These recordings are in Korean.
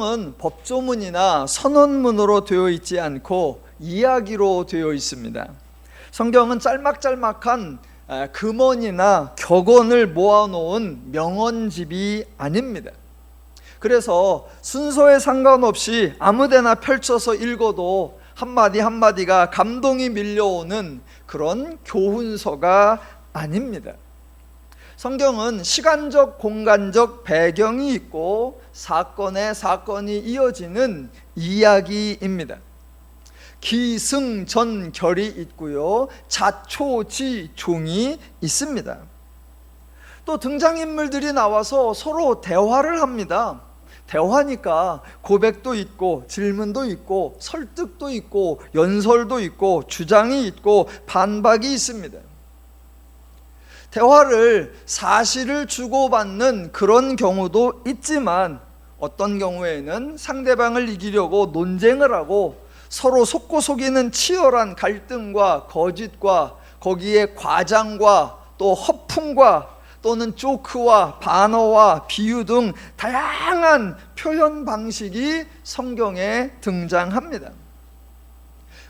성경은 법조문이나 선언문으로 되어 있지 않고 이야기로 되어 있습니다. 성경은 짤막짤막한 금언이나 격언을 모아놓은 명언집이 아닙니다. 그래서 순서에 상관없이 아무데나 펼쳐서 읽어도 한마디 한마디가 감동이 밀려오는 그런 교훈서가 아닙니다. 성경은 시간적, 공간적 배경이 있고 사건에 사건이 이어지는 이야기입니다. 기승전결이 있고요, 자초지종이 있습니다. 또 등장인물들이 나와서 서로 대화를 합니다. 대화니까 고백도 있고 질문도 있고 설득도 있고 연설도 있고 주장이 있고 반박이 있습니다. 대화를 사실을 주고받는 그런 경우도 있지만 어떤 경우에는 상대방을 이기려고 논쟁을 하고 서로 속고 속이는 치열한 갈등과 거짓과 거기에 과장과 또 허풍과 또는 조크와 반어와 비유 등 다양한 표현 방식이 성경에 등장합니다.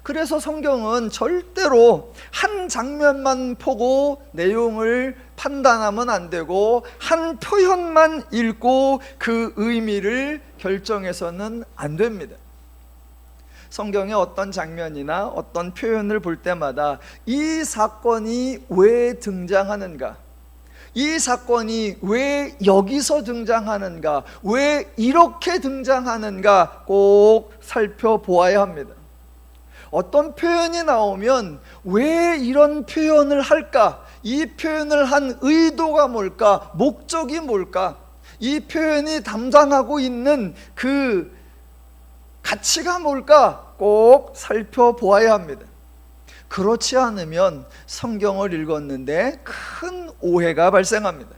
그래서 성경은 절대로 한 장면만 보고 내용을 판단하면 안 되고 한 표현만 읽고 그 의미를 결정해서는 안 됩니다. 성경의 어떤 장면이나 어떤 표현을 볼 때마다 이 사건이 왜 등장하는가, 이 사건이 왜 여기서 등장하는가, 왜 이렇게 등장하는가 꼭 살펴보아야 합니다. 어떤 표현이 나오면 왜 이런 표현을 할까, 이 표현을 한 의도가 뭘까, 목적이 뭘까, 이 표현이 담당하고 있는 그 가치가 뭘까 꼭 살펴보아야 합니다. 그렇지 않으면 성경을 읽었는데 큰 오해가 발생합니다.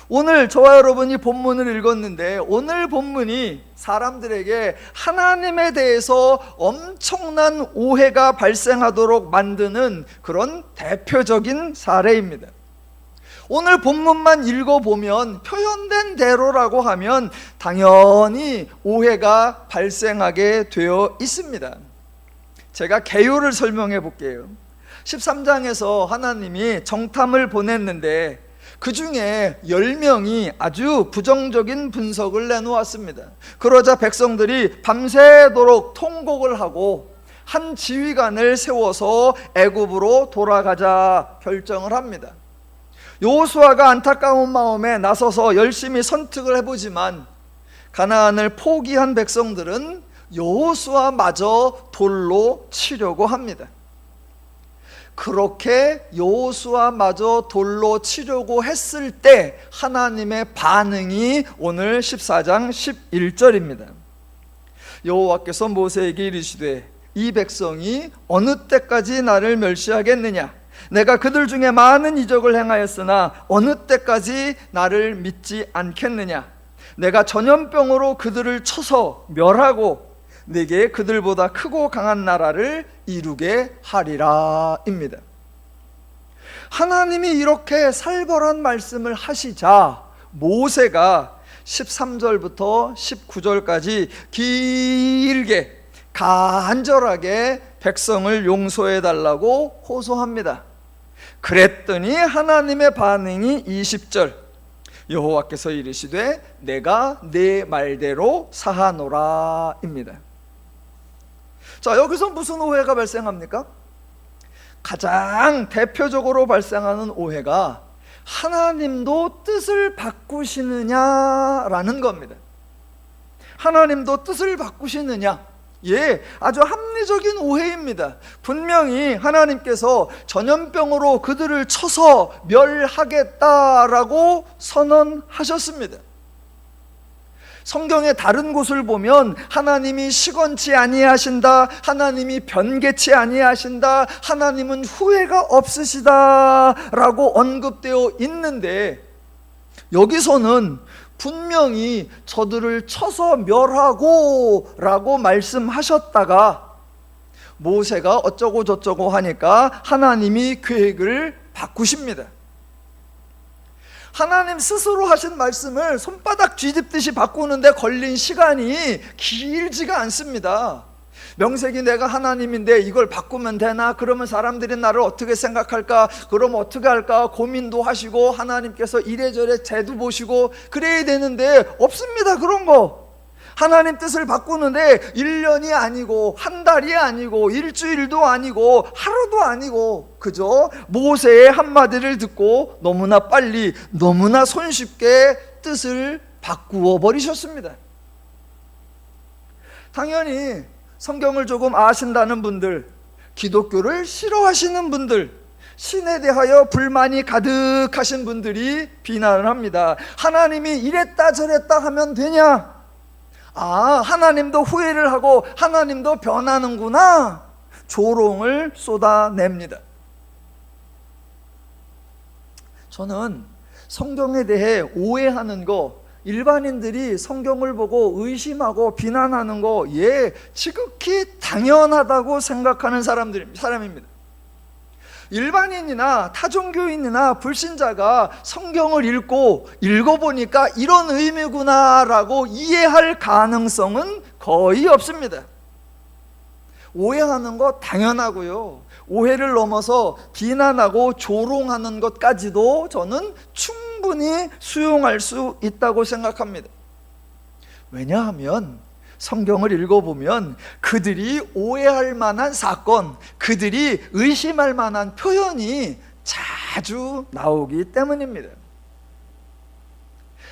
오늘 저와 여러분이 본문을 읽었는데 오늘 본문이 사람들에게 하나님에 대해서 엄청난 오해가 발생하도록 만드는 그런 대표적인 사례입니다. 오늘 본문만 읽어보면 표현된 대로라고 하면 당연히 오해가 발생하게 되어 있습니다. 제가 개요를 설명해 볼게요. 13장에서 하나님이 정탐을 보냈는데 그 중에 10명이 아주 부정적인 분석을 내놓았습니다. 그러자 백성들이 밤새도록 통곡을 하고 한 지휘관을 세워서 애굽으로 돌아가자 결정을 합니다. 여호수아가 안타까운 마음에 나서서 열심히 선택을 해보지만 가나안을 포기한 백성들은 여호수아마저 돌로 치려고 합니다. 그렇게 여호수아마저 돌로 치려고 했을 때 하나님의 반응이 오늘 14장 11절입니다. 여호와께서 모세에게 이르시되 이 백성이 어느 때까지 나를 멸시하겠느냐, 내가 그들 중에 많은 이적을 행하였으나 어느 때까지 나를 믿지 않겠느냐, 내가 전염병으로 그들을 쳐서 멸하고 내게 그들보다 크고 강한 나라를 이루게 하리라 입니다. 하나님이 이렇게 살벌한 말씀을 하시자 모세가 13절부터 19절까지 길게 간절하게 백성을 용서해 달라고 호소합니다. 그랬더니 하나님의 반응이 20절, 여호와께서 이르시되 내가 내 말대로 사하노라 입니다. 자, 여기서 무슨 오해가 발생합니까? 가장 대표적으로 발생하는 오해가 하나님도 뜻을 바꾸시느냐라는 겁니다. 하나님도 뜻을 바꾸시느냐? 예, 아주 합리적인 오해입니다. 분명히 하나님께서 전염병으로 그들을 쳐서 멸하겠다라고 선언하셨습니다. 성경의 다른 곳을 보면 하나님이 시건치 아니하신다, 하나님이 변개치 아니하신다, 하나님은 후회가 없으시다 라고 언급되어 있는데 여기서는 분명히 저들을 쳐서 멸하고 라고 말씀하셨다가 모세가 어쩌고 저쩌고 하니까 하나님이 계획을 바꾸십니다. 하나님 스스로 하신 말씀을 손바닥 뒤집듯이 바꾸는데 걸린 시간이 길지가 않습니다. 명색이 내가 하나님인데 이걸 바꾸면 되나? 그러면 사람들이 나를 어떻게 생각할까? 그럼 어떻게 할까? 고민도 하시고 하나님께서 이래저래 재도 보시고 그래야 되는데 없습니다. 그런 거. 하나님 뜻을 바꾸는데 1년이 아니고 한 달이 아니고 일주일도 아니고 하루도 아니고 그저 모세의 한마디를 듣고 너무나 빨리 너무나 손쉽게 뜻을 바꾸어 버리셨습니다. 당연히 성경을 조금 아신다는 분들, 기독교를 싫어하시는 분들, 신에 대하여 불만이 가득하신 분들이 비난을 합니다. 하나님이 이랬다 저랬다 하면 되냐? 아, 하나님도 후회를 하고 하나님도 변하는구나. 조롱을 쏟아냅니다. 저는 성경에 대해 오해하는 거, 일반인들이 성경을 보고 의심하고 비난하는 거, 지극히 당연하다고 생각하는 사람입니다. 일반인이나 타종교인이나 불신자가 성경을 읽어보니까 이런 의미구나라고 이해할 가능성은 거의 없습니다. 오해하는 거 당연하고요. 오해를 넘어서 비난하고 조롱하는 것까지도 저는 충분히 수용할 수 있다고 생각합니다. 왜냐하면 성경을 읽어보면 그들이 오해할 만한 사건, 그들이 의심할 만한 표현이 자주 나오기 때문입니다.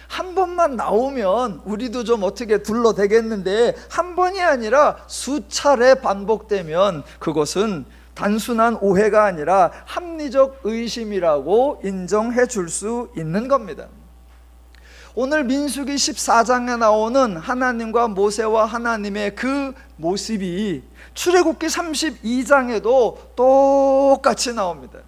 한 번만 나오면 우리도 좀 어떻게 둘러대겠는데 한 번이 아니라 수차례 반복되면 그것은 단순한 오해가 아니라 합리적 의심이라고 인정해 줄 수 있는 겁니다. 오늘 민수기 14장에 나오는 하나님과 모세와 하나님의 그 모습이 출애굽기 32장에도 똑같이 나옵니다.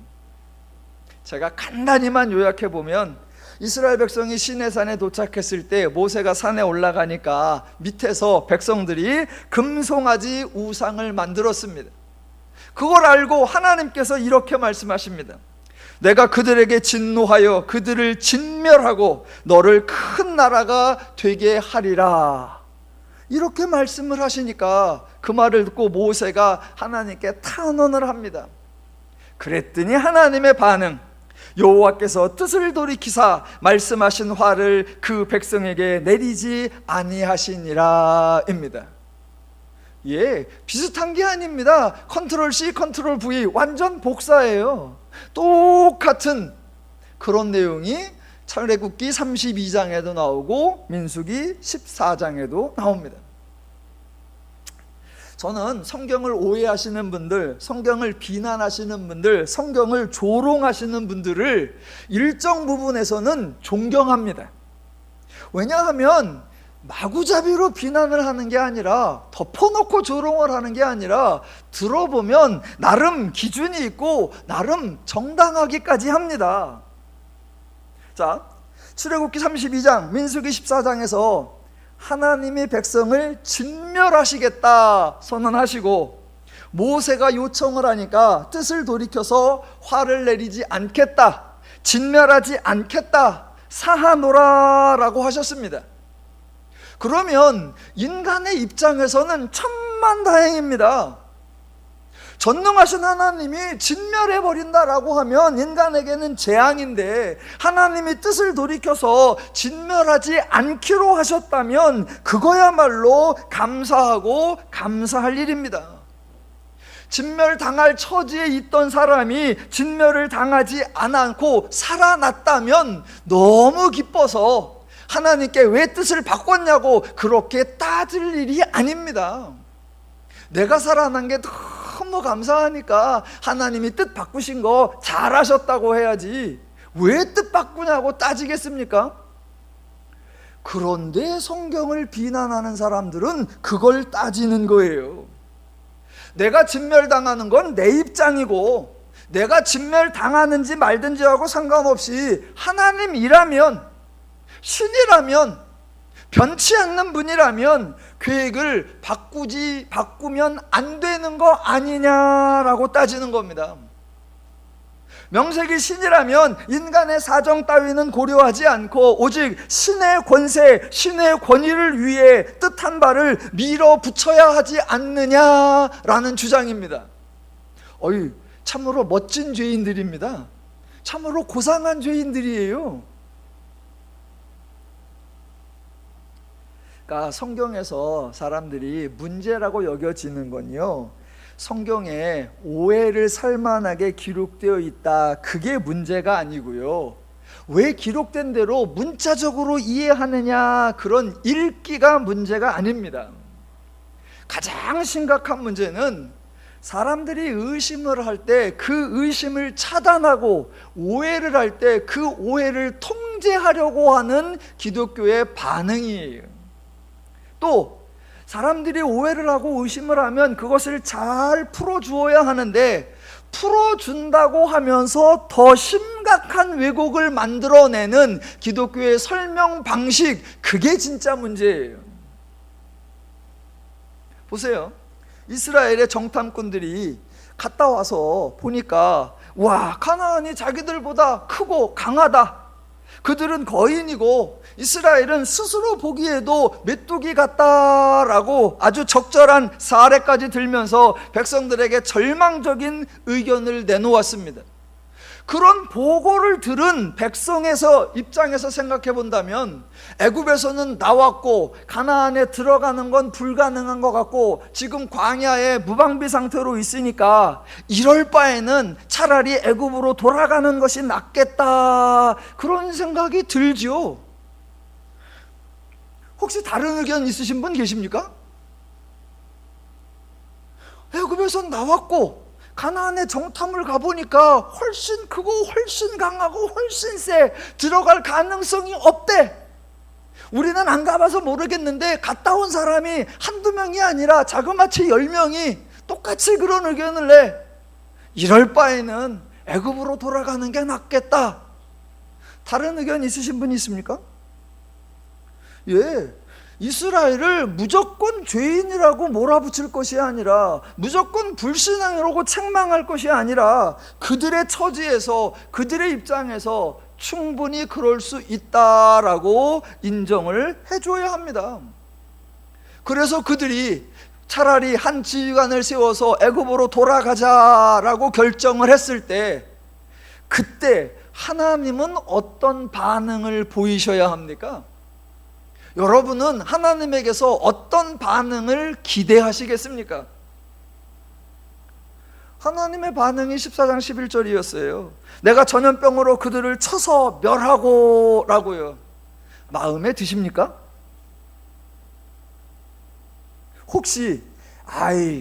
제가 간단히만 요약해 보면 이스라엘 백성이 시내산에 도착했을 때 모세가 산에 올라가니까 밑에서 백성들이 금송아지 우상을 만들었습니다. 그걸 알고 하나님께서 이렇게 말씀하십니다. 내가 그들에게 진노하여 그들을 진멸하고 너를 큰 나라가 되게 하리라. 이렇게 말씀을 하시니까 그 말을 듣고 모세가 하나님께 탄원을 합니다. 그랬더니 하나님의 반응, 여호와께서 뜻을 돌이키사 말씀하신 화를 그 백성에게 내리지 아니하시니라 입니다. 비슷한 게 아닙니다. 컨트롤 C, 컨트롤 V 완전 복사예요. 똑같은 그런 내용이 출애굽기 32장에도 나오고 민수기 14장에도 나옵니다. 저는 성경을 오해하시는 분들, 성경을 비난하시는 분들, 성경을 조롱하시는 분들을 일정 부분에서는 존경합니다. 왜냐하면 마구잡이로 비난을 하는 게 아니라, 덮어놓고 조롱을 하는 게 아니라 들어보면 나름 기준이 있고 나름 정당하기까지 합니다. 자, 출애굽기 32장, 민수기 14장에서 하나님이 백성을 진멸하시겠다 선언하시고 모세가 요청을 하니까 뜻을 돌이켜서 화를 내리지 않겠다, 진멸하지 않겠다, 사하노라라고 하셨습니다. 그러면 인간의 입장에서는 천만다행입니다. 전능하신 하나님이 진멸해버린다라고 하면 인간에게는 재앙인데, 하나님이 뜻을 돌이켜서 진멸하지 않기로 하셨다면 그거야말로 감사하고 감사할 일입니다. 진멸당할 처지에 있던 사람이 진멸을 당하지 않고 살아났다면 너무 기뻐서 하나님께 왜 뜻을 바꿨냐고 그렇게 따질 일이 아닙니다. 내가 살아난 게 너무 감사하니까 하나님이 뜻 바꾸신 거 잘하셨다고 해야지 왜 뜻 바꾸냐고 따지겠습니까? 그런데 성경을 비난하는 사람들은 그걸 따지는 거예요. 내가 진멸당하는 건 내 입장이고, 내가 진멸당하는지 말든지 하고 상관없이 하나님이라면, 신이라면, 변치 않는 분이라면 계획을 바꾸면 안 되는 거 아니냐라고 따지는 겁니다. 명색이 신이라면 인간의 사정 따위는 고려하지 않고 오직 신의 권세, 신의 권위를 위해 뜻한 바를 밀어붙여야 하지 않느냐라는 주장입니다. 참으로 멋진 죄인들입니다. 참으로 고상한 죄인들이에요. 그러니까 성경에서 사람들이 문제라고 여겨지는 건요, 성경에 오해를 살만하게 기록되어 있다, 그게 문제가 아니고요, 왜 기록된 대로 문자적으로 이해하느냐, 그런 읽기가 문제가 아닙니다. 가장 심각한 문제는 사람들이 의심을 할 때 그 의심을 차단하고 오해를 할 때 그 오해를 통제하려고 하는 기독교의 반응이에요. 또 사람들이 오해를 하고 의심을 하면 그것을 잘 풀어주어야 하는데, 풀어준다고 하면서 더 심각한 왜곡을 만들어내는 기독교의 설명 방식, 그게 진짜 문제예요. 보세요. 이스라엘의 정탐꾼들이 갔다 와서 보니까, 와, 가나안이 자기들보다 크고 강하다, 그들은 거인이고 이스라엘은 스스로 보기에도 메뚜기 같다라고 아주 적절한 사례까지 들면서 백성들에게 절망적인 의견을 내놓았습니다. 그런 보고를 들은 백성에서 입장에서 생각해 본다면, 애굽에서는 나왔고 가나안에 들어가는 건 불가능한 것 같고 지금 광야에 무방비 상태로 있으니까 이럴 바에는 차라리 애굽으로 돌아가는 것이 낫겠다, 그런 생각이 들죠. 혹시 다른 의견 있으신 분 계십니까? 애굽에선 나왔고 가나안에 정탐을 가보니까 훨씬 크고 훨씬 강하고 훨씬 세, 들어갈 가능성이 없대. 우리는 안 가봐서 모르겠는데 갔다 온 사람이 한두 명이 아니라 자그마치 10명이 똑같이 그런 의견을 내. 이럴 바에는 애굽으로 돌아가는 게 낫겠다. 다른 의견 있으신 분 있습니까? 예, 이스라엘을 무조건 죄인이라고 몰아붙일 것이 아니라, 무조건 불신앙이라고 책망할 것이 아니라, 그들의 처지에서, 그들의 입장에서 충분히 그럴 수 있다라고 인정을 해줘야 합니다. 그래서 그들이 차라리 한 지휘관을 세워서 애굽으로 돌아가자라고 결정을 했을 때, 그때 하나님은 어떤 반응을 보이셔야 합니까? 여러분은 하나님에게서 어떤 반응을 기대하시겠습니까? 하나님의 반응이 14장 11절이었어요. 내가 전염병으로 그들을 쳐서 멸하고 라고요. 마음에 드십니까? 혹시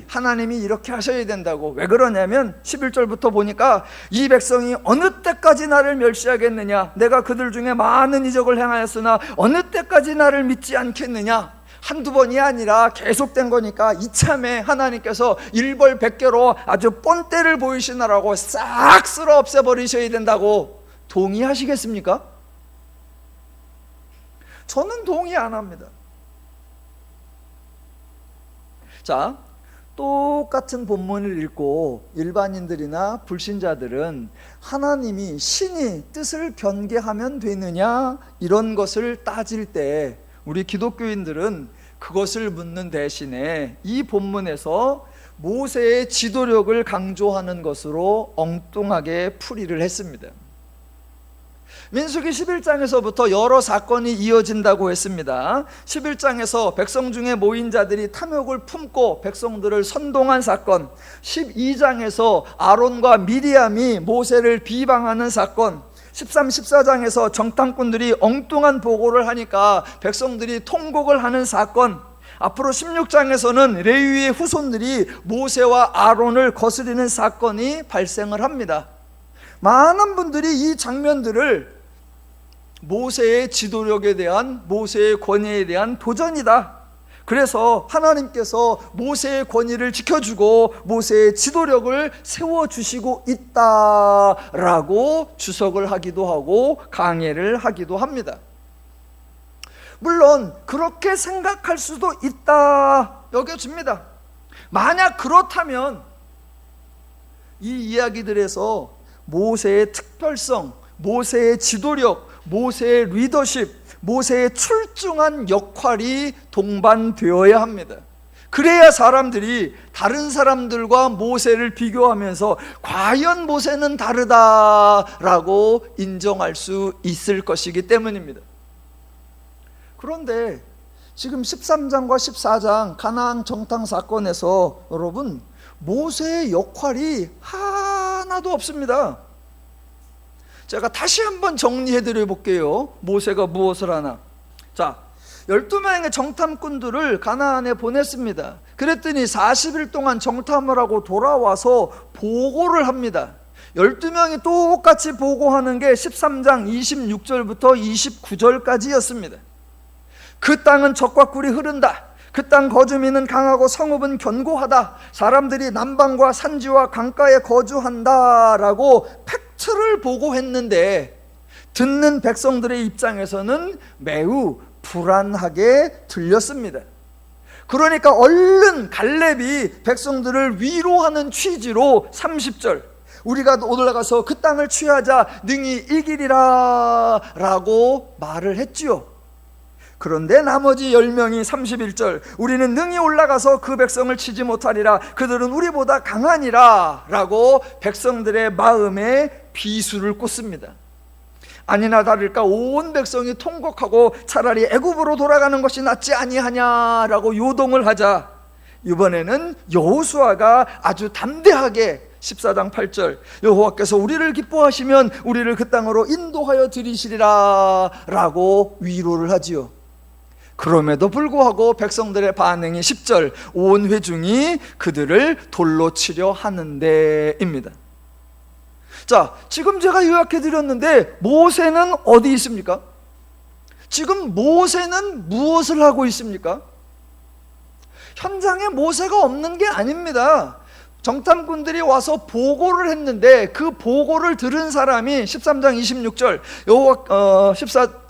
하나님이 이렇게 하셔야 된다고, 왜 그러냐면 11절부터 보니까 이 백성이 어느 때까지 나를 멸시하겠느냐, 내가 그들 중에 많은 이적을 행하였으나 어느 때까지 나를 믿지 않겠느냐. 한두 번이 아니라 계속된 거니까 이참에 하나님께서 일벌백계로 아주 뻔때를 보이시느라고 싹 쓸어 없애버리셔야 된다고 동의하시겠습니까? 저는 동의 안 합니다. 자, 똑같은 본문을 읽고 일반인들이나 불신자들은 하나님이 신이 뜻을 변개하면 되느냐, 이런 것을 따질 때 우리 기독교인들은 그것을 묻는 대신에 이 본문에서 모세의 지도력을 강조하는 것으로 엉뚱하게 풀이를 했습니다. 민수기 11장에서부터 여러 사건이 이어진다고 했습니다. 11장에서 백성 중에 모인 자들이 탐욕을 품고 백성들을 선동한 사건, 12장에서 아론과 미리암이 모세를 비방하는 사건, 13, 14장에서 정탐꾼들이 엉뚱한 보고를 하니까 백성들이 통곡을 하는 사건, 앞으로 16장에서는 레위의 후손들이 모세와 아론을 거스리는 사건이 발생을 합니다. 많은 분들이 이 장면들을 모세의 지도력에 대한, 모세의 권위에 대한 도전이다, 그래서 하나님께서 모세의 권위를 지켜주고 모세의 지도력을 세워주시고 있다라고 주석을 하기도 하고 강해를 하기도 합니다. 물론 그렇게 생각할 수도 있다 여겨집니다. 만약 그렇다면 이 이야기들에서 모세의 특별성, 모세의 지도력, 모세의 리더십, 모세의 출중한 역할이 동반되어야 합니다. 그래야 사람들이 다른 사람들과 모세를 비교하면서 과연 모세는 다르다라고 인정할 수 있을 것이기 때문입니다. 그런데 지금 13장과 14장 가나안 정탐 사건에서 여러분, 모세의 역할이 하나도 없습니다. 제가 다시 한번 정리해 드려 볼게요. 모세가 무엇을 하나. 자, 12명의 정탐꾼들을 가나안에 보냈습니다. 그랬더니 40일 동안 정탐을 하고 돌아와서 보고를 합니다. 12명이 똑같이 보고하는 게 13장 26절부터 29절까지였습니다. 그 땅은 적과 꿀이 흐른다. 그 땅 거주민은 강하고 성읍은 견고하다. 사람들이 남방과 산지와 강가에 거주한다라고 팩트를 보고했는데, 듣는 백성들의 입장에서는 매우 불안하게 들렸습니다. 그러니까 얼른 갈렙이 백성들을 위로하는 취지로 30절, 우리가 올라가서 그 땅을 취하자 능히 이기리라 라고 말을 했지요. 그런데 나머지 10명이 31절, 우리는 능히 올라가서 그 백성을 치지 못하리라. 그들은 우리보다 강하니라 라고 백성들의 마음에 비수를 꽂습니다. 아니나 다를까 온 백성이 통곡하고 차라리 애굽으로 돌아가는 것이 낫지 아니하냐라고 요동을 하자, 이번에는 여호수아가 아주 담대하게 14장 8절, 여호와께서 우리를 기뻐하시면 우리를 그 땅으로 인도하여 드리시리라 라고 위로를 하지요. 그럼에도 불구하고 백성들의 반응이 10절, 온 회중이 그들을 돌로 치려 하는데입니다. 자, 지금 제가 요약해 드렸는데 모세는 어디 있습니까? 지금 모세는 무엇을 하고 있습니까? 현장에 모세가 없는 게 아닙니다. 정탐꾼들이 와서 보고를 했는데 그 보고를 들은 사람이 13장 26절,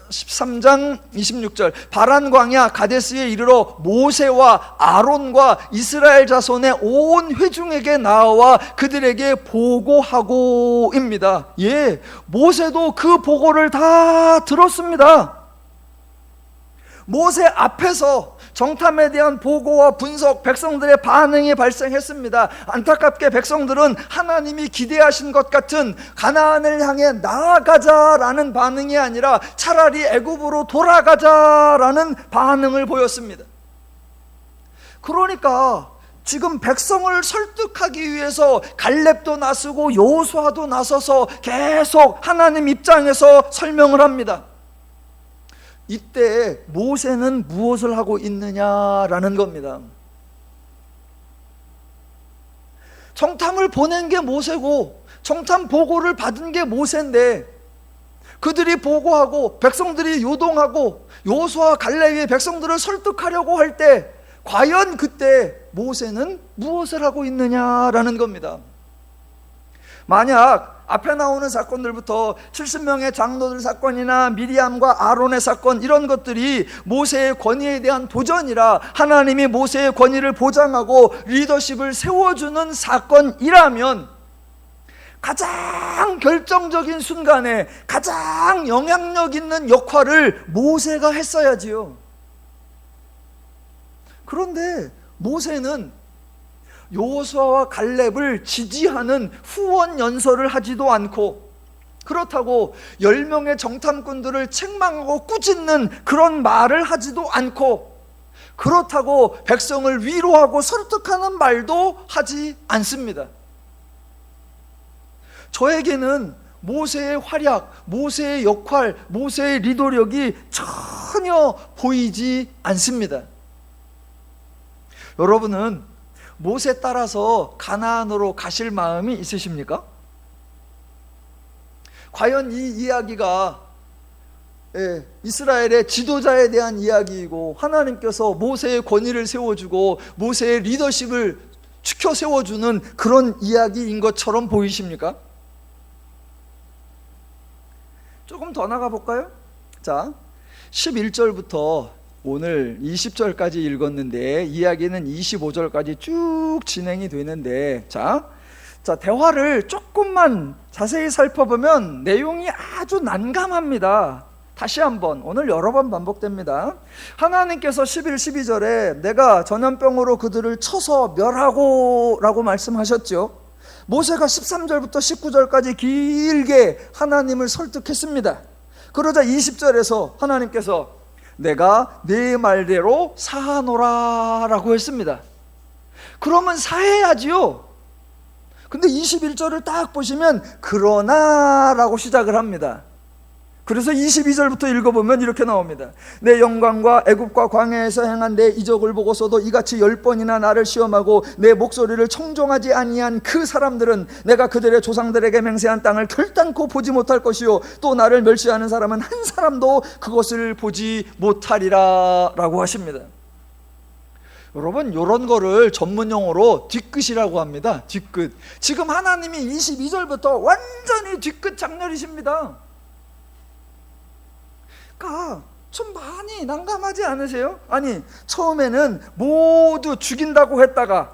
13장 26절, 바란 광야 가데스에 이르러 모세와 아론과 이스라엘 자손의 온 회중에게 나와 그들에게 보고하고입니다. 예, 모세도 그 보고를 다 들었습니다. 모세 앞에서 정탐에 대한 보고와 분석, 백성들의 반응이 발생했습니다. 안타깝게 백성들은 하나님이 기대하신 것 같은 가나안을 향해 나아가자라는 반응이 아니라 차라리 애굽으로 돌아가자라는 반응을 보였습니다. 그러니까 지금 백성을 설득하기 위해서 갈렙도 나서고 여호수아도 나서서 계속 하나님 입장에서 설명을 합니다. 이때 모세는 무엇을 하고 있느냐라는 겁니다. 정탐을 보낸 게 모세고 정탐 보고를 받은 게 모세인데, 그들이 보고하고 백성들이 요동하고 여호수아와 갈렙이 백성들을 설득하려고 할 때 과연 그때 모세는 무엇을 하고 있느냐라는 겁니다. 만약 앞에 나오는 사건들부터 70명의 장로들 사건이나 미리암과 아론의 사건, 이런 것들이 모세의 권위에 대한 도전이라 하나님이 모세의 권위를 보장하고 리더십을 세워주는 사건이라면, 가장 결정적인 순간에 가장 영향력 있는 역할을 모세가 했어야지요. 그런데 모세는 여호수아와 갈렙을 지지하는 후원 연설을 하지도 않고, 그렇다고 10명의 정탐꾼들을 책망하고 꾸짖는 그런 말을 하지도 않고, 그렇다고 백성을 위로하고 설득하는 말도 하지 않습니다. 저에게는 모세의 활약, 모세의 역할, 모세의 리더력이 전혀 보이지 않습니다. 여러분은 모세 따라서 가나안으로 가실 마음이 있으십니까? 과연 이 이야기가 이스라엘의 지도자에 대한 이야기이고, 하나님께서 모세의 권위를 세워주고 모세의 리더십을 추켜 세워주는 그런 이야기인 것처럼 보이십니까? 조금 더 나가 볼까요? 자, 11절부터 오늘 20절까지 읽었는데 이야기는 25절까지 쭉 진행이 되는데, 자, 자, 대화를 조금만 자세히 살펴보면 내용이 아주 난감합니다. 다시 한번, 오늘 여러 번 반복됩니다. 하나님께서 11, 12절에 내가 전염병으로 그들을 쳐서 멸하고 라고 말씀하셨죠. 모세가 13절부터 19절까지 길게 하나님을 설득했습니다. 그러자 20절에서 하나님께서 내가 네 말대로 사하노라 라고 했습니다. 그러면 사해야지요. 근데 21절을 딱 보시면 그러나 라고 시작을 합니다. 그래서 22절부터 읽어보면 이렇게 나옵니다. 내 영광과 애굽과 광야에서 행한 내 이적을 보고서도 이같이 10번이나 나를 시험하고 내 목소리를 청종하지 아니한 그 사람들은 내가 그들의 조상들에게 맹세한 땅을 결단코 보지 못할 것이요 또 나를 멸시하는 사람은 한 사람도 그것을 보지 못하리라 라고 하십니다. 여러분, 이런 거를 전문용어로 뒤끝이라고 합니다. 뒤끝. 지금 하나님이 22절부터 완전히 뒤끝 장렬이십니다. 그러니까 좀 많이 난감하지 않으세요? 아니, 처음에는 모두 죽인다고 했다가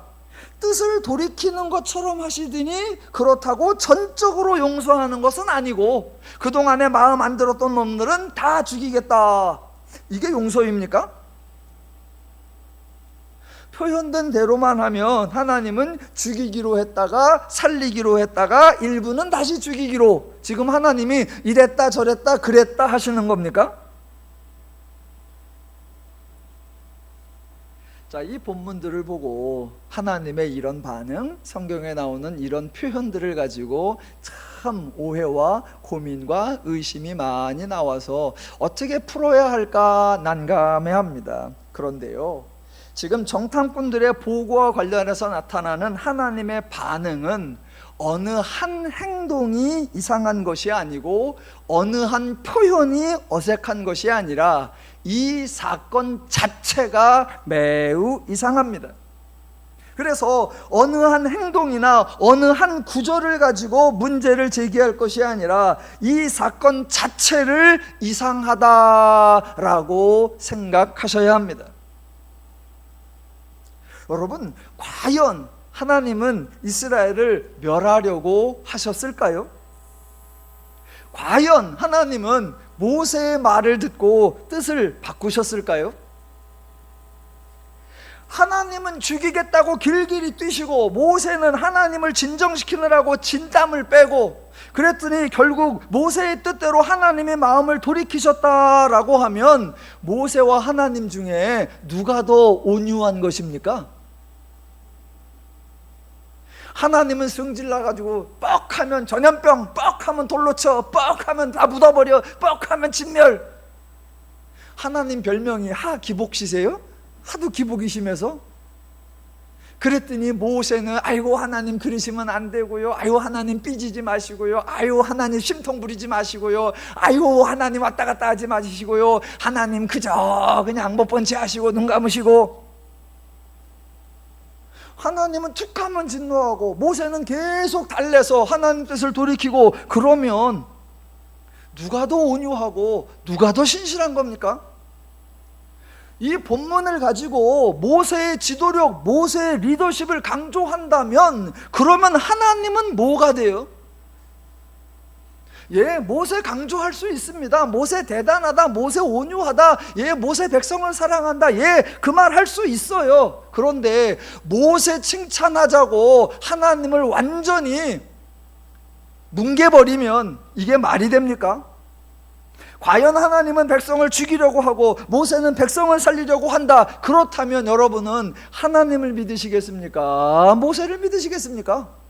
뜻을 돌이키는 것처럼 하시더니 그렇다고 전적으로 용서하는 것은 아니고 그동안에 마음 안 들었던 놈들은 다 죽이겠다. 이게 용서입니까? 표현된 대로만 하면 하나님은 죽이기로 했다가 살리기로 했다가 일부는 다시 죽이기로, 지금 하나님이 이랬다 저랬다 그랬다 하시는 겁니까? 자, 이 본문들을 보고 하나님의 이런 반응, 성경에 나오는 이런 표현들을 가지고 참 오해와 고민과 의심이 많이 나와서 어떻게 풀어야 할까 난감해합니다. 그런데요, 지금 정탐꾼들의 보고와 관련해서 나타나는 하나님의 반응은 어느 한 행동이 이상한 것이 아니고 어느 한 표현이 어색한 것이 아니라 이 사건 자체가 매우 이상합니다. 그래서 어느 한 행동이나 어느 한 구절을 가지고 문제를 제기할 것이 아니라 이 사건 자체를 이상하다라고 생각하셔야 합니다. 여러분, 과연 하나님은 이스라엘을 멸하려고 하셨을까요? 과연 하나님은 모세의 말을 듣고 뜻을 바꾸셨을까요? 하나님은 죽이겠다고 길길이 뛰시고 모세는 하나님을 진정시키느라고 진땀을 빼고 그랬더니 결국 모세의 뜻대로 하나님의 마음을 돌이키셨다라고 하면 모세와 하나님 중에 누가 더 온유한 것입니까? 하나님은 승질나가지고 뻑하면 전염병, 뻑하면 돌로 쳐, 뻑하면 다 묻어버려, 뻑하면 진멸. 하나님 별명이 하기복시세요? 하도 기복이 심해서. 그랬더니 모세는 아이고 하나님 그러시면 안 되고요, 아이고 하나님 삐지지 마시고요, 아이고 하나님 심통 부리지 마시고요, 아이고 하나님 왔다 갔다 하지 마시고요, 하나님 그저 그냥 못 본 채 하시고 눈 감으시고. 하나님은 툭하면 진노하고 모세는 계속 달래서 하나님 뜻을 돌이키고, 그러면 누가 더 온유하고 누가 더 신실한 겁니까? 이 본문을 가지고 모세의 지도력, 모세의 리더십을 강조한다면 그러면 하나님은 뭐가 돼요? 예, 모세 강조할 수 있습니다. 모세 대단하다, 모세 온유하다, 예, 모세 백성을 사랑한다, 예, 그 말 할 수 있어요. 그런데 모세 칭찬하자고 하나님을 완전히 뭉개버리면 이게 말이 됩니까? 과연 하나님은 백성을 죽이려고 하고 모세는 백성을 살리려고 한다. 그렇다면 여러분은 하나님을 믿으시겠습니까? 모세를 믿으시겠습니까?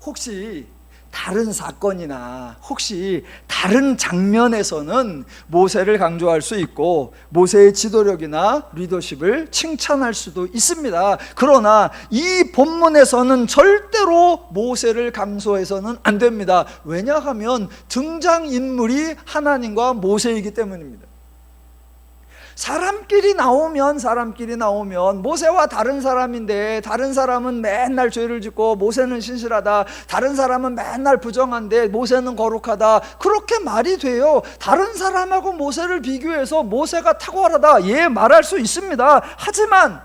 혹시 다른 사건이나 혹시 다른 장면에서는 모세를 강조할 수 있고 모세의 지도력이나 리더십을 칭찬할 수도 있습니다. 그러나 이 본문에서는 절대로 모세를 강조해서는 안 됩니다. 왜냐하면 등장인물이 하나님과 모세이기 때문입니다. 사람끼리 나오면 모세와 다른 사람인데 다른 사람은 맨날 죄를 짓고 모세는 신실하다, 다른 사람은 맨날 부정한데 모세는 거룩하다, 그렇게 말이 돼요. 다른 사람하고 모세를 비교해서 모세가 탁월하다, 예, 말할 수 있습니다. 하지만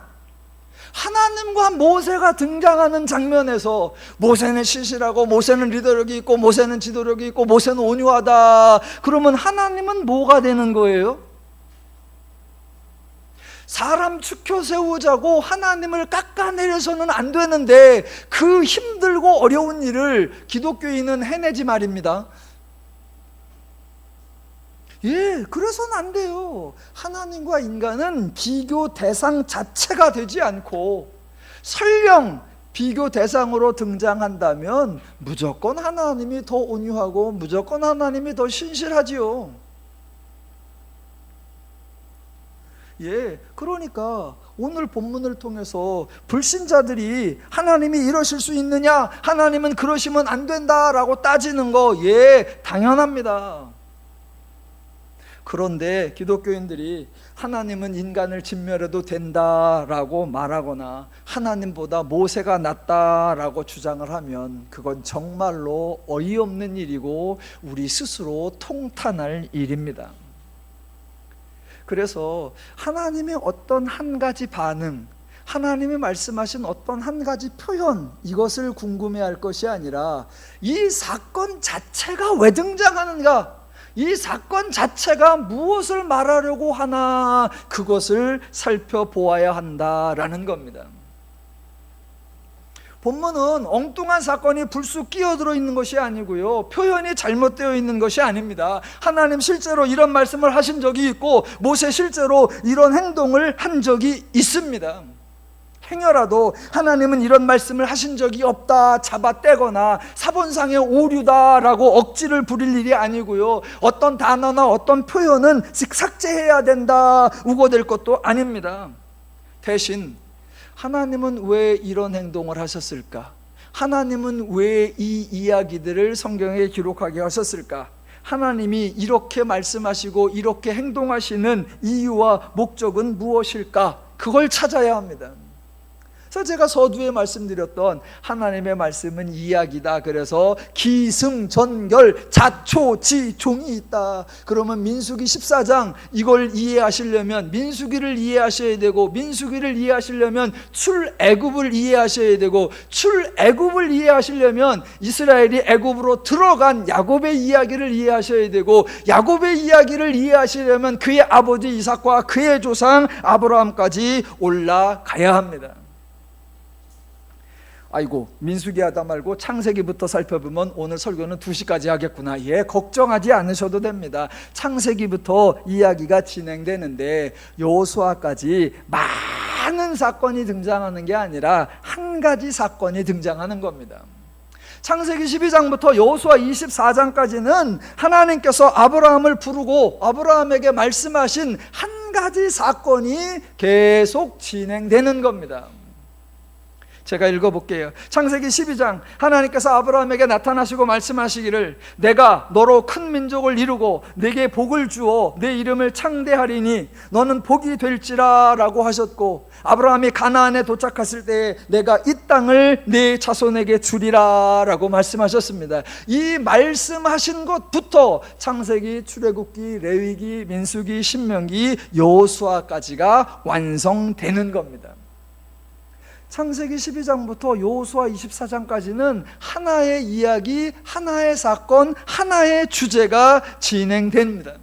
하나님과 모세가 등장하는 장면에서 모세는 신실하고 모세는 리더력이 있고 모세는 지도력이 있고 모세는 온유하다. 그러면 하나님은 뭐가 되는 거예요? 사람 추켜 세우자고 하나님을 깎아내려서는 안 되는데 그 힘들고 어려운 일을 기독교인은 해내지 말입니다. 그래서는 안 돼요. 하나님과 인간은 비교 대상 자체가 되지 않고 설령 비교 대상으로 등장한다면 무조건 하나님이 더 온유하고 무조건 하나님이 더 신실하지요. 그러니까 오늘 본문을 통해서 불신자들이 하나님이 이러실 수 있느냐, 하나님은 그러시면 안 된다라고 따지는 거 당연합니다. 그런데 기독교인들이 하나님은 인간을 진멸해도 된다라고 말하거나 하나님보다 모세가 낫다라고 주장을 하면 그건 정말로 어이없는 일이고 우리 스스로 통탄할 일입니다. 그래서 하나님의 어떤 한 가지 반응, 하나님이 말씀하신 어떤 한 가지 표현, 이것을 궁금해할 것이 아니라 이 사건 자체가 왜 등장하는가, 이 사건 자체가 무엇을 말하려고 하나, 그것을 살펴보아야 한다라는 겁니다. 본문은 엉뚱한 사건이 불쑥 끼어들어 있는 것이 아니고요, 표현이 잘못되어 있는 것이 아닙니다. 하나님 실제로 이런 말씀을 하신 적이 있고 모세 실제로 이런 행동을 한 적이 있습니다. 행여라도 하나님은 이런 말씀을 하신 적이 없다 잡아떼거나 사본상의 오류다라고 억지를 부릴 일이 아니고요, 어떤 단어나 어떤 표현은 즉 삭제해야 된다 우거될 것도 아닙니다. 대신 하나님은 왜 이런 행동을 하셨을까? 하나님은 왜 이 이야기들을 성경에 기록하게 하셨을까? 하나님이 이렇게 말씀하시고 이렇게 행동하시는 이유와 목적은 무엇일까? 그걸 찾아야 합니다. 그래서 제가 서두에 말씀드렸던 하나님의 말씀은 이야기다. 그래서 기승전결 자초지종이 있다. 그러면 민수기 14장 이걸 이해하시려면 민수기를 이해하셔야 되고, 민수기를 이해하시려면 출애굽을 이해하셔야 되고, 출애굽을 이해하시려면 이스라엘이 애굽으로 들어간 야곱의 이야기를 이해하셔야 되고, 야곱의 이야기를 이해하시려면 그의 아버지 이삭과 그의 조상 아브라함까지 올라가야 합니다. 아이고, 민수기 하다 말고 창세기부터 살펴보면 오늘 설교는 2시까지 하겠구나. 걱정하지 않으셔도 됩니다. 창세기부터 이야기가 진행되는데 여호수아까지 많은 사건이 등장하는 게 아니라 한 가지 사건이 등장하는 겁니다. 창세기 12장부터 여호수아 24장까지는 하나님께서 아브라함을 부르고 아브라함에게 말씀하신 한 가지 사건이 계속 진행되는 겁니다. 제가 읽어볼게요. 창세기 12장, 하나님께서 아브라함에게 나타나시고 말씀하시기를 내가 너로 큰 민족을 이루고 네게 복을 주어 내 이름을 창대하리니 너는 복이 될지라 라고 하셨고, 아브라함이 가나안에 도착했을 때에 내가 이 땅을 네 자손에게 주리라 라고 말씀하셨습니다. 이 말씀하신 것부터 창세기, 출애굽기, 레위기, 민수기, 신명기, 여호수아까지가 완성되는 겁니다. 창세기 12장부터 여호수아 24장까지는 하나의 이야기, 하나의 사건, 하나의 주제가 진행됩니다.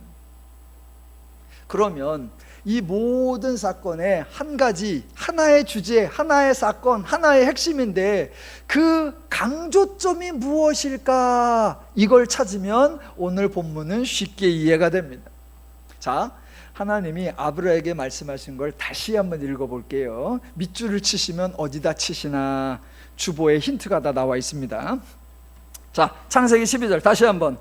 그러면 이 모든 사건의 한 가지, 하나의 주제, 하나의 사건, 하나의 핵심인데 그 강조점이 무엇일까? 이걸 찾으면 오늘 본문은 쉽게 이해가 됩니다. 자, 하나님이 아브라함에게 말씀하신 걸 다시 한번 읽어볼게요. 밑줄을 치시면 어디다 치시나 주보에 힌트가 다 나와 있습니다. 자, 창세기 12절 다시 한번.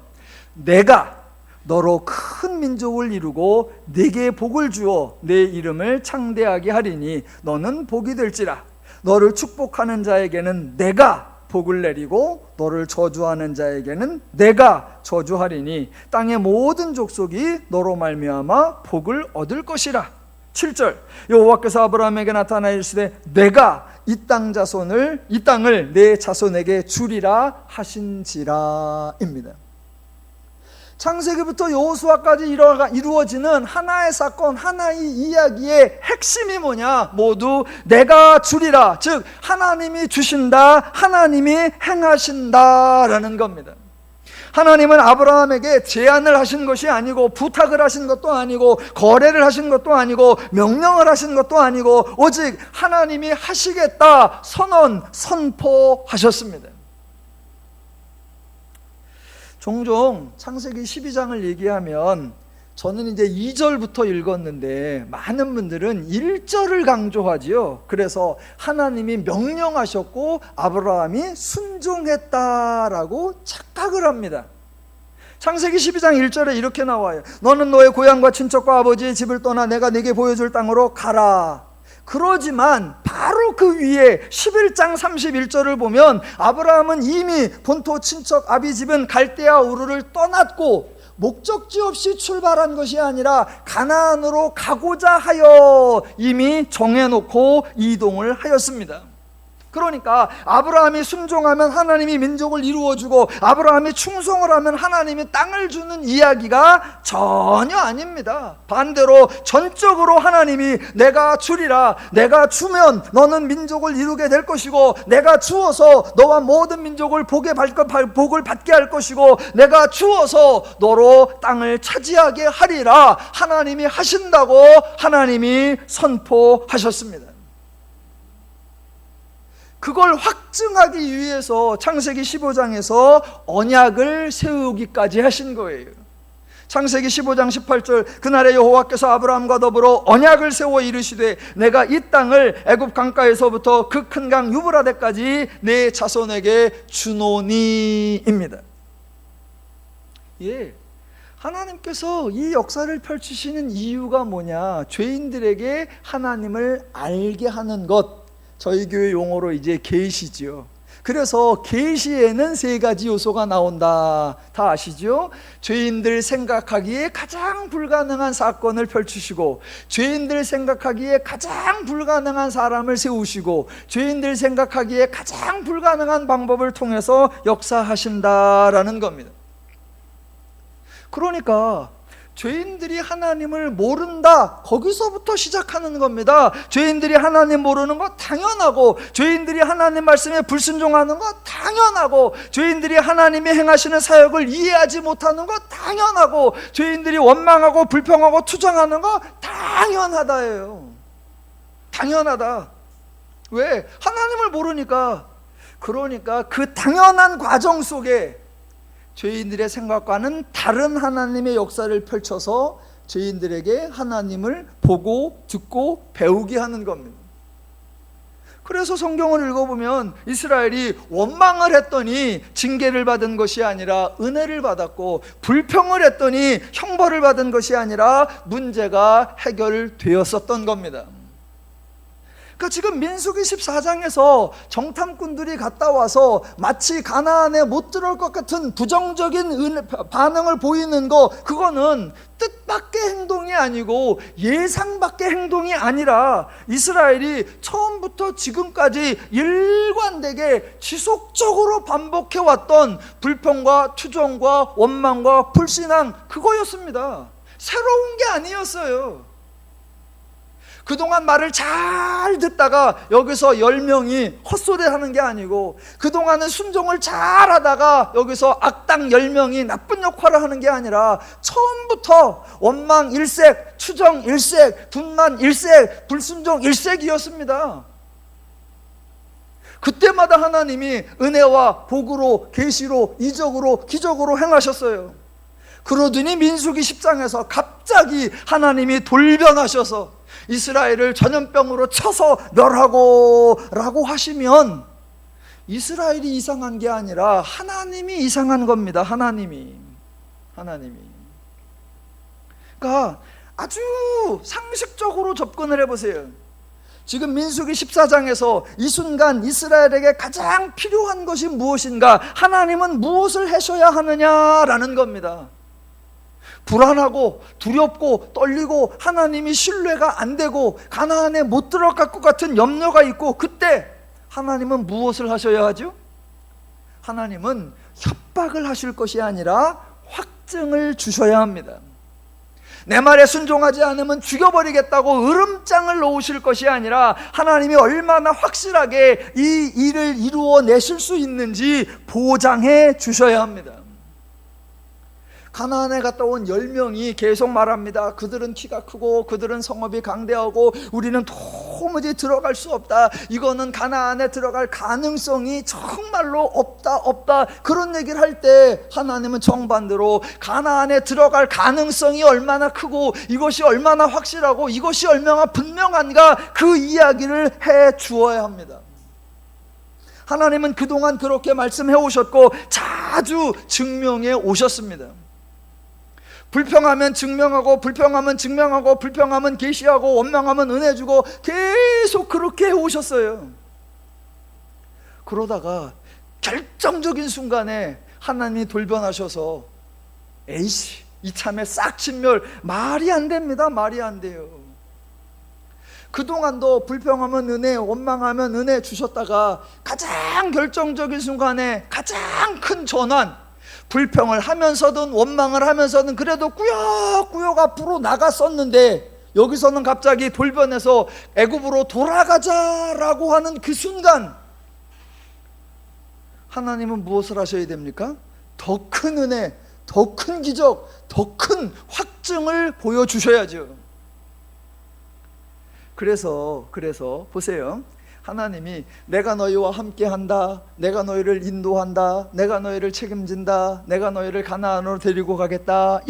내가 너로 큰 민족을 이루고 네게 복을 주어 내 이름을 창대하게 하리니 너는 복이 될지라. 너를 축복하는 자에게는 내가 복을 내리고 너를 저주하는 자에게는 내가 저주하리니 땅의 모든 족속이 너로 말미암아 복을 얻을 것이라. 7절, 여호와께서 아브라함에게 나타나 이르시되 내가 이 땅을 내 자손에게 주리라 하신지라입니다. 창세기부터 여호수아까지 이루어지는 하나의 사건, 하나의 이야기의 핵심이 뭐냐? 모두 내가 주리라, 즉 하나님이 주신다, 하나님이 행하신다라는 겁니다. 하나님은 아브라함에게 제안을 하신 것이 아니고, 부탁을 하신 것도 아니고, 거래를 하신 것도 아니고, 명령을 하신 것도 아니고, 오직 하나님이 하시겠다 선포하셨습니다. 종종 창세기 12장을 얘기하면 저는 이제 2절부터 읽었는데 많은 분들은 1절을 강조하지요. 그래서 하나님이 명령하셨고 아브라함이 순종했다라고 착각을 합니다. 창세기 12장 1절에 이렇게 나와요. 너는 너의 고향과 친척과 아버지의 집을 떠나 내가 네게 보여줄 땅으로 가라. 그러지만 바로 그 위에 11장 31절을 보면 아브라함은 이미 본토 친척 아비집은 갈대아 우르를 떠났고 목적지 없이 출발한 것이 아니라 가나안으로 가고자 하여 이미 정해놓고 이동을 하였습니다. 그러니까 아브라함이 순종하면 하나님이 민족을 이루어주고 아브라함이 충성을 하면 하나님이 땅을 주는 이야기가 전혀 아닙니다. 반대로 전적으로 하나님이 내가 주리라, 내가 주면 너는 민족을 이루게 될 것이고, 내가 주어서 너와 모든 민족을 복을 받게 할 것이고, 내가 주어서 너로 땅을 차지하게 하리라 하나님이 하신다고 하나님이 선포하셨습니다. 그걸 확증하기 위해서 창세기 15장에서 언약을 세우기까지 하신 거예요. 창세기 15장 18절, 그날에 여호와께서 아브라함과 더불어 언약을 세워 이르시되 내가 이 땅을 애굽 강가에서부터 그 큰 강 유브라데까지 내 자손에게 주노니입니다. 예, 하나님께서 이 역사를 펼치시는 이유가 뭐냐? 죄인들에게 하나님을 알게 하는 것, 저희 교회 용어로 이제 계시지요. 그래서 계시에는 세 가지 요소가 나온다. 다 아시죠? 죄인들 생각하기에 가장 불가능한 사건을 펼치시고, 죄인들 생각하기에 가장 불가능한 사람을 세우시고, 죄인들 생각하기에 가장 불가능한 방법을 통해서 역사하신다라는 겁니다. 그러니까 죄인들이 하나님을 모른다, 거기서부터 시작하는 겁니다. 죄인들이 하나님 모르는 거 당연하고, 죄인들이 하나님 말씀에 불순종하는 거 당연하고, 죄인들이 하나님이 행하시는 사역을 이해하지 못하는 거 당연하고, 죄인들이 원망하고 불평하고 투정하는 거 당연하다예요. 당연하다. 왜? 하나님을 모르니까. 그러니까 그 당연한 과정 속에 죄인들의 생각과는 다른 하나님의 역사를 펼쳐서 죄인들에게 하나님을 보고 듣고 배우게 하는 겁니다. 그래서 성경을 읽어보면 이스라엘이 원망을 했더니 징계를 받은 것이 아니라 은혜를 받았고, 불평을 했더니 형벌을 받은 것이 아니라 문제가 해결되었었던 겁니다. 그러니까 지금 민수기 14장에서 정탐꾼들이 갔다 와서 마치 가나안에 못 들어올 것 같은 부정적인 반응을 보이는 거, 그거는 뜻밖의 행동이 아니고 예상밖의 행동이 아니라 이스라엘이 처음부터 지금까지 일관되게 지속적으로 반복해왔던 불평과 투정과 원망과 불신앙, 그거였습니다. 새로운 게 아니었어요. 그동안 말을 잘 듣다가 여기서 10명이 헛소리 하는 게 아니고, 그동안은 순종을 잘 하다가 여기서 악당 10명이 나쁜 역할을 하는 게 아니라 처음부터 원망 일색, 추정 일색, 분만 일색, 불순종 일색이었습니다. 그때마다 하나님이 은혜와 복으로, 계시로, 이적으로, 기적으로 행하셨어요. 그러더니 민수기 10장에서 갑자기 하나님이 돌변하셔서 이스라엘을 전염병으로 쳐서 멸하고 라고 하시면, 이스라엘이 이상한 게 아니라 하나님이 이상한 겁니다. 하나님이. 그러니까 아주 상식적으로 접근을 해보세요. 지금 민수기 14장에서 이 순간 이스라엘에게 가장 필요한 것이 무엇인가? 하나님은 무엇을 하셔야 하느냐라는 겁니다. 불안하고 두렵고 떨리고 하나님이 신뢰가 안 되고 가나안에 못 들어갈 것 같은 염려가 있고, 그때 하나님은 무엇을 하셔야 하죠? 하나님은 협박을 하실 것이 아니라 확증을 주셔야 합니다. 내 말에 순종하지 않으면 죽여버리겠다고 으름장을 놓으실 것이 아니라 하나님이 얼마나 확실하게 이 일을 이루어내실 수 있는지 보장해 주셔야 합니다. 가나안에 갔다 온 10명이 계속 말합니다. 그들은 키가 크고 그들은 성읍이 강대하고 우리는 도무지 들어갈 수 없다. 이거는 가나안에 들어갈 가능성이 정말로 없다. 그런 얘기를 할 때 하나님은 정반대로 가나안에 들어갈 가능성이 얼마나 크고 이것이 얼마나 확실하고 이것이 얼마나 분명한가, 그 이야기를 해 주어야 합니다. 하나님은 그동안 그렇게 말씀해 오셨고 자주 증명해 오셨습니다. 불평하면 증명하고, 불평하면 증명하고, 불평하면 계시하고, 원망하면 은혜 주고, 계속 그렇게 해오셨어요. 그러다가 결정적인 순간에 하나님이 돌변하셔서 에이씨, 이참에 싹 진멸, 말이 안 됩니다. 말이 안 돼요. 그동안도 불평하면 은혜, 원망하면 은혜 주셨다가 가장 결정적인 순간에 가장 큰 전환, 불평을 하면서든 원망을 하면서든 그래도 꾸역꾸역 앞으로 나갔었는데 여기서는 갑자기 돌변해서 애굽으로 돌아가자라고 하는 그 순간 하나님은 무엇을 하셔야 됩니까? 더 큰 은혜, 더 큰 기적, 더 큰 확증을 보여주셔야죠. 그래서 보세요. 하나님이 내가 너희와 함께한다, 내가 너희를 인도한다, 내가 너희를 책임진다, 내가 너희를 가나안으로 데리고 가겠다,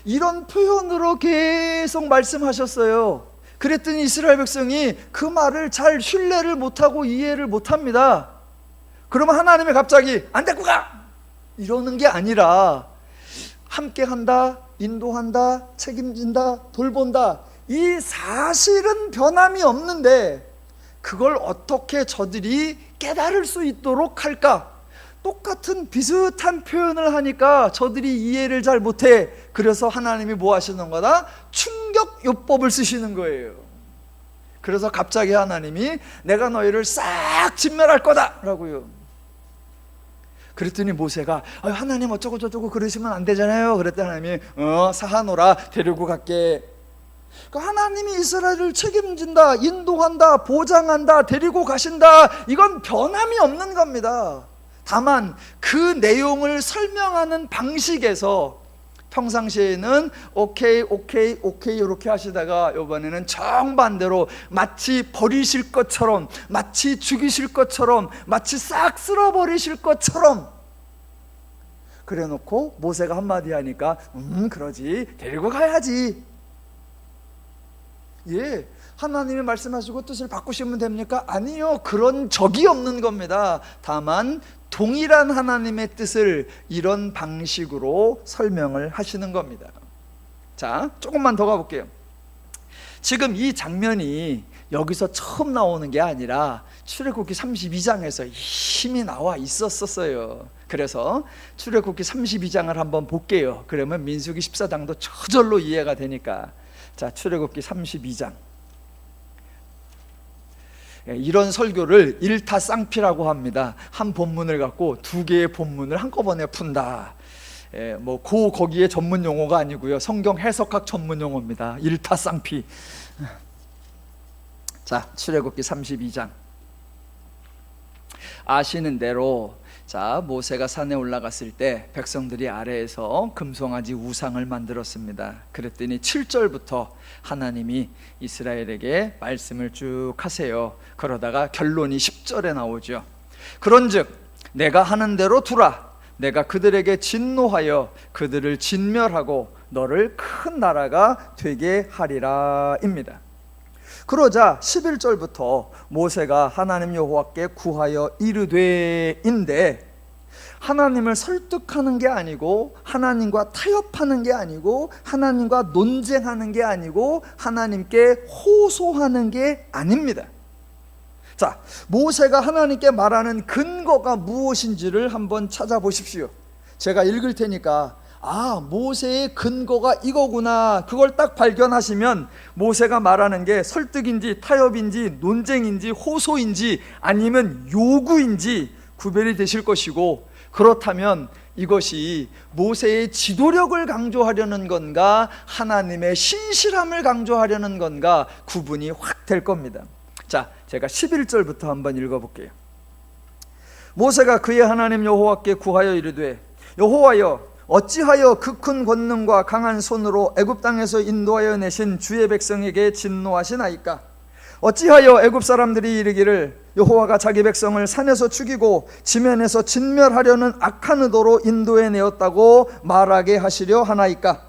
이런 표현으로 계속 말씀하셨어요. 그랬더니 이스라엘 백성이 그 말을 잘 신뢰를 못하고 이해를 못합니다. 그러면 하나님이 갑자기 안 데리고 가! 이러는 게 아니라 함께한다, 인도한다, 책임진다, 돌본다, 이 사실은 변함이 없는데 그걸 어떻게 저들이 깨달을 수 있도록 할까? 똑같은 비슷한 표현을 하니까 저들이 이해를 잘 못해. 그래서 하나님이 뭐 하시는 거다? 충격요법을 쓰시는 거예요. 그래서 갑자기 하나님이 내가 너희를 싹 진멸할 거다 라고요. 그랬더니 모세가 하나님 어쩌고 저쩌고 그러시면 안 되잖아요. 그랬더니 하나님이 사하노라, 데리고 갈게. 하나님이 이스라엘을 책임진다, 인도한다, 보장한다, 데리고 가신다, 이건 변함이 없는 겁니다. 다만 그 내용을 설명하는 방식에서 평상시에는 오케이 이렇게 하시다가 이번에는 정반대로 마치 버리실 것처럼, 마치 죽이실 것처럼, 마치 싹 쓸어버리실 것처럼 그래 놓고 모세가 한마디 하니까 그러지, 데리고 가야지. 예, 하나님이 말씀하시고 뜻을 바꾸시면 됩니까? 아니요, 그런 적이 없는 겁니다. 다만 동일한 하나님의 뜻을 이런 방식으로 설명을 하시는 겁니다. 자, 조금만 더 가볼게요. 지금 이 장면이 여기서 처음 나오는 게 아니라 출애굽기 32장에서 이미 나와 있었어요. 그래서 출애굽기 32장을 한번 볼게요. 그러면 민수기 14장도 저절로 이해가 되니까. 자, 출애굽기 32장. 이런 설교를 일타쌍피라고 합니다. 한 본문을 갖고 두 개의 본문을 한꺼번에 푼다. 거기에 전문 용어가 아니고요, 성경 해석학 전문 용어입니다. 일타쌍피. 자, 출애굽기 32장. 아시는 대로 자, 모세가 산에 올라갔을 때 백성들이 아래에서 금송아지 우상을 만들었습니다. 그랬더니 7절부터 하나님이 이스라엘에게 말씀을 쭉 하세요. 그러다가 결론이 10절에 나오죠. 그런즉 내가 하는 대로 두라. 내가 그들에게 진노하여 그들을 진멸하고 너를 큰 나라가 되게 하리라 입니다. 그러자 11절부터 모세가 하나님 여호와께 구하여 이르되인데, 하나님을 설득하는 게 아니고 하나님과 타협하는 게 아니고 하나님과 논쟁하는 게 아니고 하나님께 호소하는 게 아닙니다. 자, 모세가 하나님께 말하는 근거가 무엇인지를 한번 찾아보십시오. 제가 읽을 테니까 모세의 근거가 이거구나, 그걸 딱 발견하시면 모세가 말하는 게 설득인지 타협인지 논쟁인지 호소인지 아니면 요구인지 구별이 되실 것이고, 그렇다면 이것이 모세의 지도력을 강조하려는 건가 하나님의 신실함을 강조하려는 건가 구분이 확 될 겁니다. 자, 제가 11절부터 한번 읽어볼게요. 모세가 그의 하나님 여호와께 구하여 이르되, 여호와여, 어찌하여 그 큰 권능과 강한 손으로 애굽 땅에서 인도하여 내신 주의 백성에게 진노하시나이까? 어찌하여 애굽 사람들이 이르기를 여호와가 자기 백성을 산에서 죽이고 지면에서 진멸하려는 악한 의도로 인도해 내었다고 말하게 하시려 하나이까?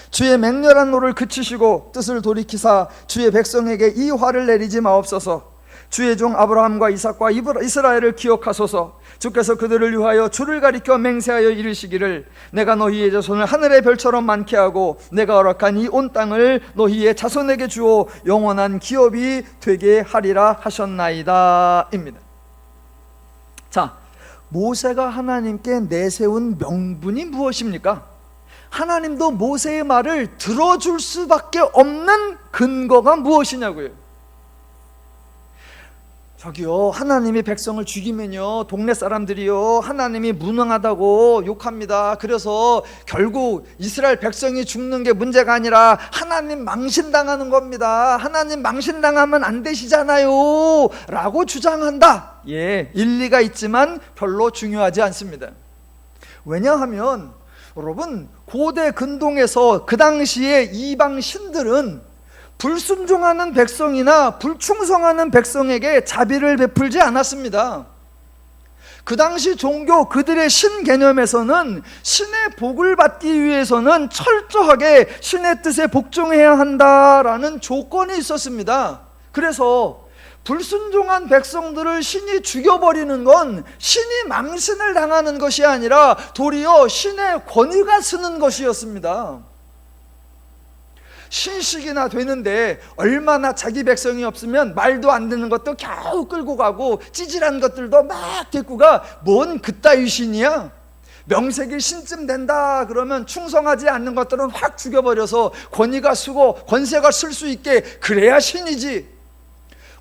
주의 맹렬한 노를 그치시고 뜻을 돌이키사 주의 백성에게 이 화를 내리지 마옵소서. 주의 종 아브라함과 이삭과 이스라엘을 기억하소서. 주께서 그들을 위하여 주를 가리켜 맹세하여 이르시기를 내가 너희의 자손을 하늘의 별처럼 많게 하고 내가 허락한 이 온 땅을 너희의 자손에게 주어 영원한 기업이 되게 하리라 하셨나이다 입니다. 자, 모세가 하나님께 내세운 명분이 무엇입니까? 하나님도 모세의 말을 들어줄 수밖에 없는 근거가 무엇이냐고요. 저기요, 하나님이 백성을 죽이면요, 동네 사람들이요, 하나님이 무능하다고 욕합니다. 그래서 결국 이스라엘 백성이 죽는 게 문제가 아니라 하나님 망신당하는 겁니다. 하나님 망신당하면 안 되시잖아요 라고 주장한다. 예, 일리가 있지만 별로 중요하지 않습니다. 왜냐하면 여러분, 고대 근동에서 그 당시에 이방 신들은 불순종하는 백성이나 불충성하는 백성에게 자비를 베풀지 않았습니다. 그 당시 종교, 그들의 신 개념에서는 신의 복을 받기 위해서는 철저하게 신의 뜻에 복종해야 한다라는 조건이 있었습니다. 그래서 불순종한 백성들을 신이 죽여버리는 건 신이 망신을 당하는 것이 아니라 도리어 신의 권위가 쓰는 것이었습니다. 신식이나 되는데 얼마나 자기 백성이 없으면 말도 안 듣는 것도 겨우 끌고 가고 찌질한 것들도 막 데리고 가. 뭔 그따위 신이야? 명색이 신쯤 된다 그러면 충성하지 않는 것들은 확 죽여버려서 권위가 쓰고 권세가 쓸 수 있게 그래야 신이지.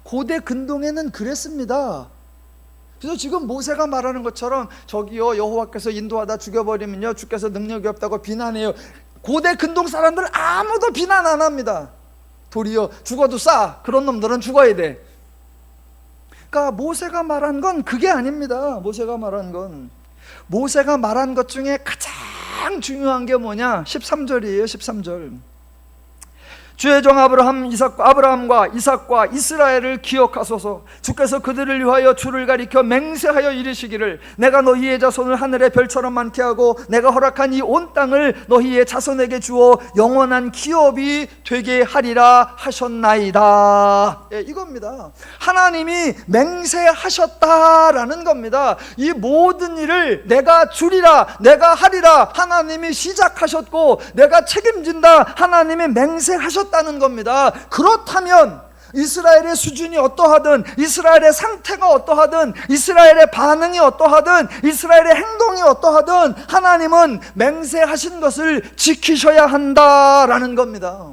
고대 근동에는 그랬습니다. 그래서 지금 모세가 말하는 것처럼 저기요, 여호와께서 인도하다 죽여버리면요 주께서 능력이 없다고 비난해요. 고대 근동 사람들 아무도 비난 안 합니다. 도리어 죽어도 싸. 그런 놈들은 죽어야 돼. 그러니까 모세가 말한 건 그게 아닙니다. 모세가 말한 것 중에 가장 중요한 게 뭐냐? 13절이에요. 13절. 주의 종 아브라함과 이삭과 이스라엘을 기억하소서. 주께서 그들을 위하여 주를 가리켜 맹세하여 이르시기를 내가 너희의 자손을 하늘의 별처럼 많게 하고 내가 허락한 이 온 땅을 너희의 자손에게 주어 영원한 기업이 되게 하리라 하셨나이다. 예, 이겁니다. 하나님이 맹세하셨다라는 겁니다. 이 모든 일을 내가 주리라, 내가 하리라 하나님이 시작하셨고 내가 책임진다 하나님이 맹세하셨다 다는 겁니다. 그렇다면 이스라엘의 수준이 어떠하든, 이스라엘의 상태가 어떠하든, 이스라엘의 반응이 어떠하든, 이스라엘의 행동이 어떠하든 하나님은 맹세하신 것을 지키셔야 한다라는 겁니다.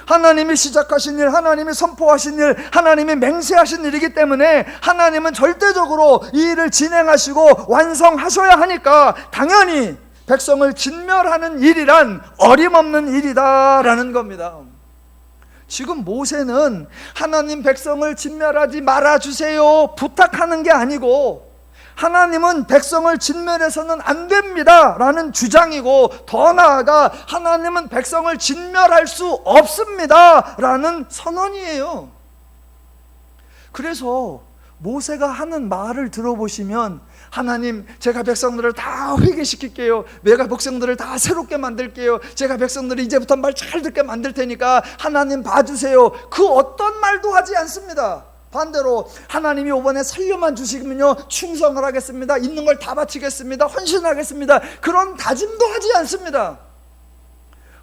하나님이 시작하신 일, 하나님이 선포하신 일, 하나님이 맹세하신 일이기 때문에 하나님은 절대적으로 이 일을 진행하시고 완성하셔야 하니까 당연히 백성을 진멸하는 일이란 어림없는 일이다라는 겁니다. 지금 모세는 하나님 백성을 진멸하지 말아주세요 부탁하는 게 아니고 하나님은 백성을 진멸해서는 안 됩니다 라는 주장이고, 더 나아가 하나님은 백성을 진멸할 수 없습니다 라는 선언이에요. 그래서 모세가 하는 말을 들어보시면 하나님, 제가 백성들을 다 회개시킬게요. 내가 백성들을 다 새롭게 만들게요. 제가 백성들을 이제부터 말 잘 듣게 만들 테니까 하나님 봐주세요. 그 어떤 말도 하지 않습니다. 반대로 하나님이 이번에 살려만 주시면요 충성을 하겠습니다. 있는 걸 다 바치겠습니다. 헌신하겠습니다. 그런 다짐도 하지 않습니다.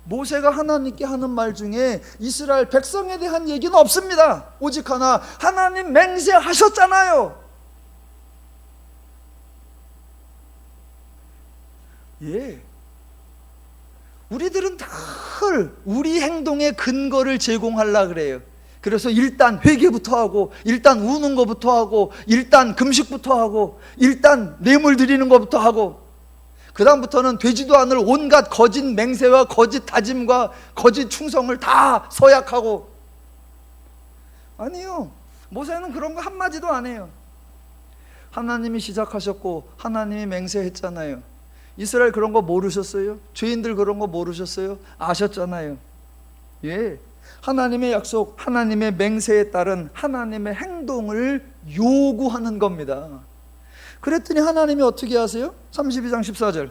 모세가 하나님께 하는 말 중에 이스라엘 백성에 대한 얘기는 없습니다. 오직 하나, 하나님 맹세하셨잖아요. 예, 우리들은 늘 우리 행동의 근거를 제공하려고 그래요. 그래서 일단 회개부터 하고, 일단 우는 것부터 하고, 일단 금식부터 하고, 일단 뇌물 드리는 것부터 하고, 그 다음부터는 되지도 않을 온갖 거짓 맹세와 거짓 다짐과 거짓 충성을 다 서약하고. 아니요, 모세는 그런 거 한마디도 안 해요. 하나님이 시작하셨고 하나님이 맹세했잖아요. 이스라엘 그런 거 모르셨어요? 죄인들 그런 거 모르셨어요? 아셨잖아요. 예, 하나님의 약속, 하나님의 맹세에 따른 하나님의 행동을 요구하는 겁니다. 그랬더니 하나님이 어떻게 하세요? 32장 14절,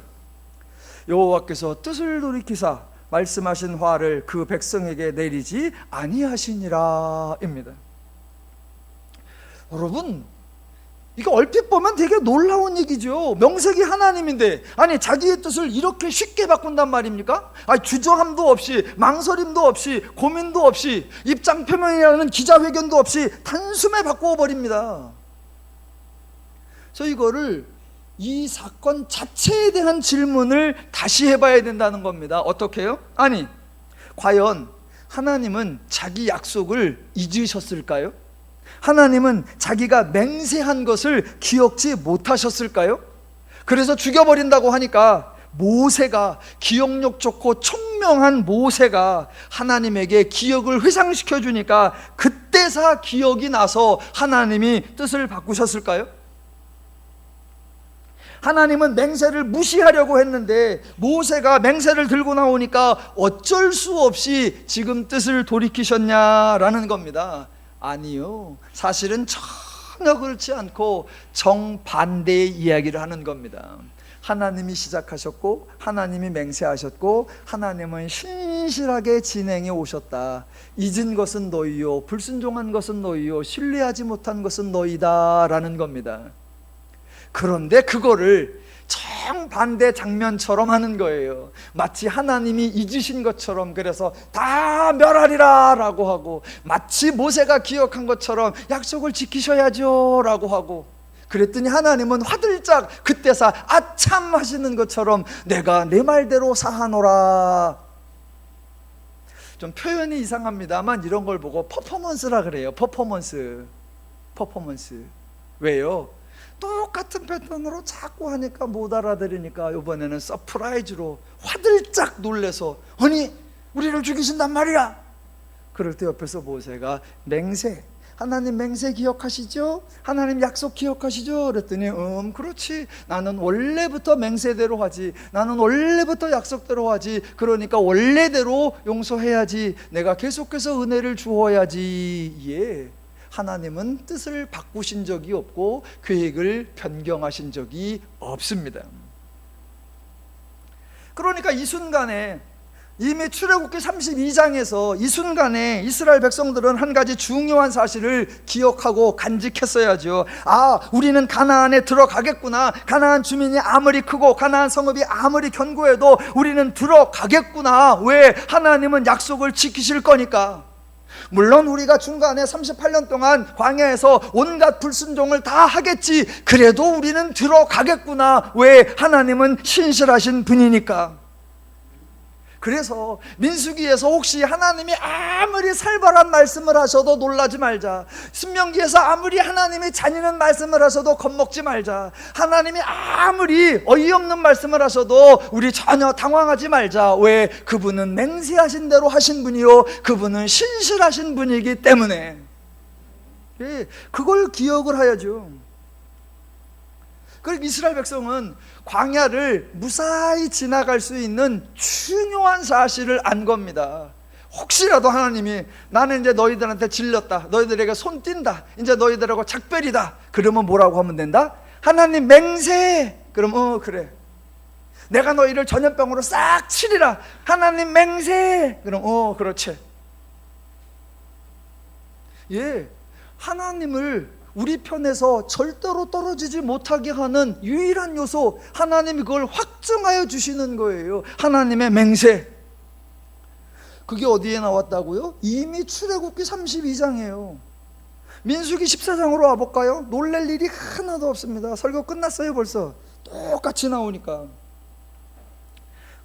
여호와께서 뜻을 돌이키사 말씀하신 화를 그 백성에게 내리지 아니하시니라 입니다. 여러분, 이거 얼핏 보면 되게 놀라운 얘기죠. 명색이 하나님인데, 아니 자기의 뜻을 이렇게 쉽게 바꾼단 말입니까? 아니, 주저함도 없이, 망설임도 없이, 고민도 없이, 입장 표명이라는 기자회견도 없이 단숨에 바꾸어 버립니다. 그래서 이거를, 이 사건 자체에 대한 질문을 다시 해봐야 된다는 겁니다. 어떻게 해요? 아니, 과연 하나님은 자기 약속을 잊으셨을까요? 하나님은 자기가 맹세한 것을 기억지 못하셨을까요? 그래서 죽여버린다고 하니까 모세가, 기억력 좋고 총명한 모세가 하나님에게 기억을 회상시켜 주니까 그때서 기억이 나서 하나님이 뜻을 바꾸셨을까요? 하나님은 맹세를 무시하려고 했는데 모세가 맹세를 들고 나오니까 어쩔 수 없이 지금 뜻을 돌이키셨냐라는 겁니다. 아니요, 사실은 전혀 그렇지 않고 정반대의 이야기를 하는 겁니다. 하나님이 시작하셨고 하나님이 맹세하셨고 하나님은 신실하게 진행해 오셨다. 잊은 것은 너희요, 불순종한 것은 너희요, 신뢰하지 못한 것은 너희다 라는 겁니다. 그런데 그거를 정반대 장면처럼 하는 거예요. 마치 하나님이 잊으신 것처럼, 그래서 다 멸하리라 라고 하고, 마치 모세가 기억한 것처럼 약속을 지키셔야죠 라고 하고, 그랬더니 하나님은 화들짝 그때서 아참 하시는 것처럼 내가 내 말대로 사하노라. 좀 표현이 이상합니다만 이런 걸 보고 퍼포먼스라 그래요. 퍼포먼스. 왜요? 똑같은 패턴으로 자꾸 하니까 못 알아들으니까 이번에는 서프라이즈로 화들짝 놀래서, 아니 우리를 죽이신단 말이야. 그럴 때 옆에서 모세가 맹세, 하나님 맹세 기억하시죠? 하나님 약속 기억하시죠? 그랬더니 그렇지, 나는 원래부터 맹세대로 하지, 나는 원래부터 약속대로 하지, 그러니까 원래대로 용서해야지, 내가 계속해서 은혜를 주어야지. 예, 하나님은 뜻을 바꾸신 적이 없고 계획을 변경하신 적이 없습니다. 그러니까 이 순간에, 이미 출애굽기 32장에서 이 순간에 이스라엘 백성들은 한 가지 중요한 사실을 기억하고 간직했어야죠. 아, 우리는 가나안에 들어가겠구나. 가나안 주민이 아무리 크고 가나안 성읍이 아무리 견고해도 우리는 들어가겠구나. 왜? 하나님은 약속을 지키실 거니까. 물론 우리가 중간에 38년 동안 광야에서 온갖 불순종을 다 하겠지. 그래도 우리는 들어가겠구나. 왜? 하나님은 신실하신 분이니까. 그래서 민수기에서 혹시 하나님이 아무리 살벌한 말씀을 하셔도 놀라지 말자. 신명기에서 아무리 하나님이 잔인한 말씀을 하셔도 겁먹지 말자. 하나님이 아무리 어이없는 말씀을 하셔도 우리 전혀 당황하지 말자. 왜? 그분은 맹세하신 대로 하신 분이요, 그분은 신실하신 분이기 때문에. 그걸 기억을 해야죠. 그리고 이스라엘 백성은 광야를 무사히 지나갈 수 있는 중요한 사실을 안 겁니다. 혹시라도 하나님이 나는 이제 너희들한테 질렸다, 너희들에게 손 띈다, 이제 너희들하고 작별이다, 그러면 뭐라고 하면 된다? 하나님 맹세. 그럼 그래, 내가 너희를 전염병으로 싹 치리라. 하나님 맹세. 그럼 그렇지. 예, 하나님을 우리 편에서 절대로 떨어지지 못하게 하는 유일한 요소, 하나님이 그걸 확증하여 주시는 거예요. 하나님의 맹세. 그게 어디에 나왔다고요? 이미 출애굽기 32장이에요. 민수기 14장으로 와볼까요? 놀랄 일이 하나도 없습니다. 설교 끝났어요 벌써. 똑같이 나오니까.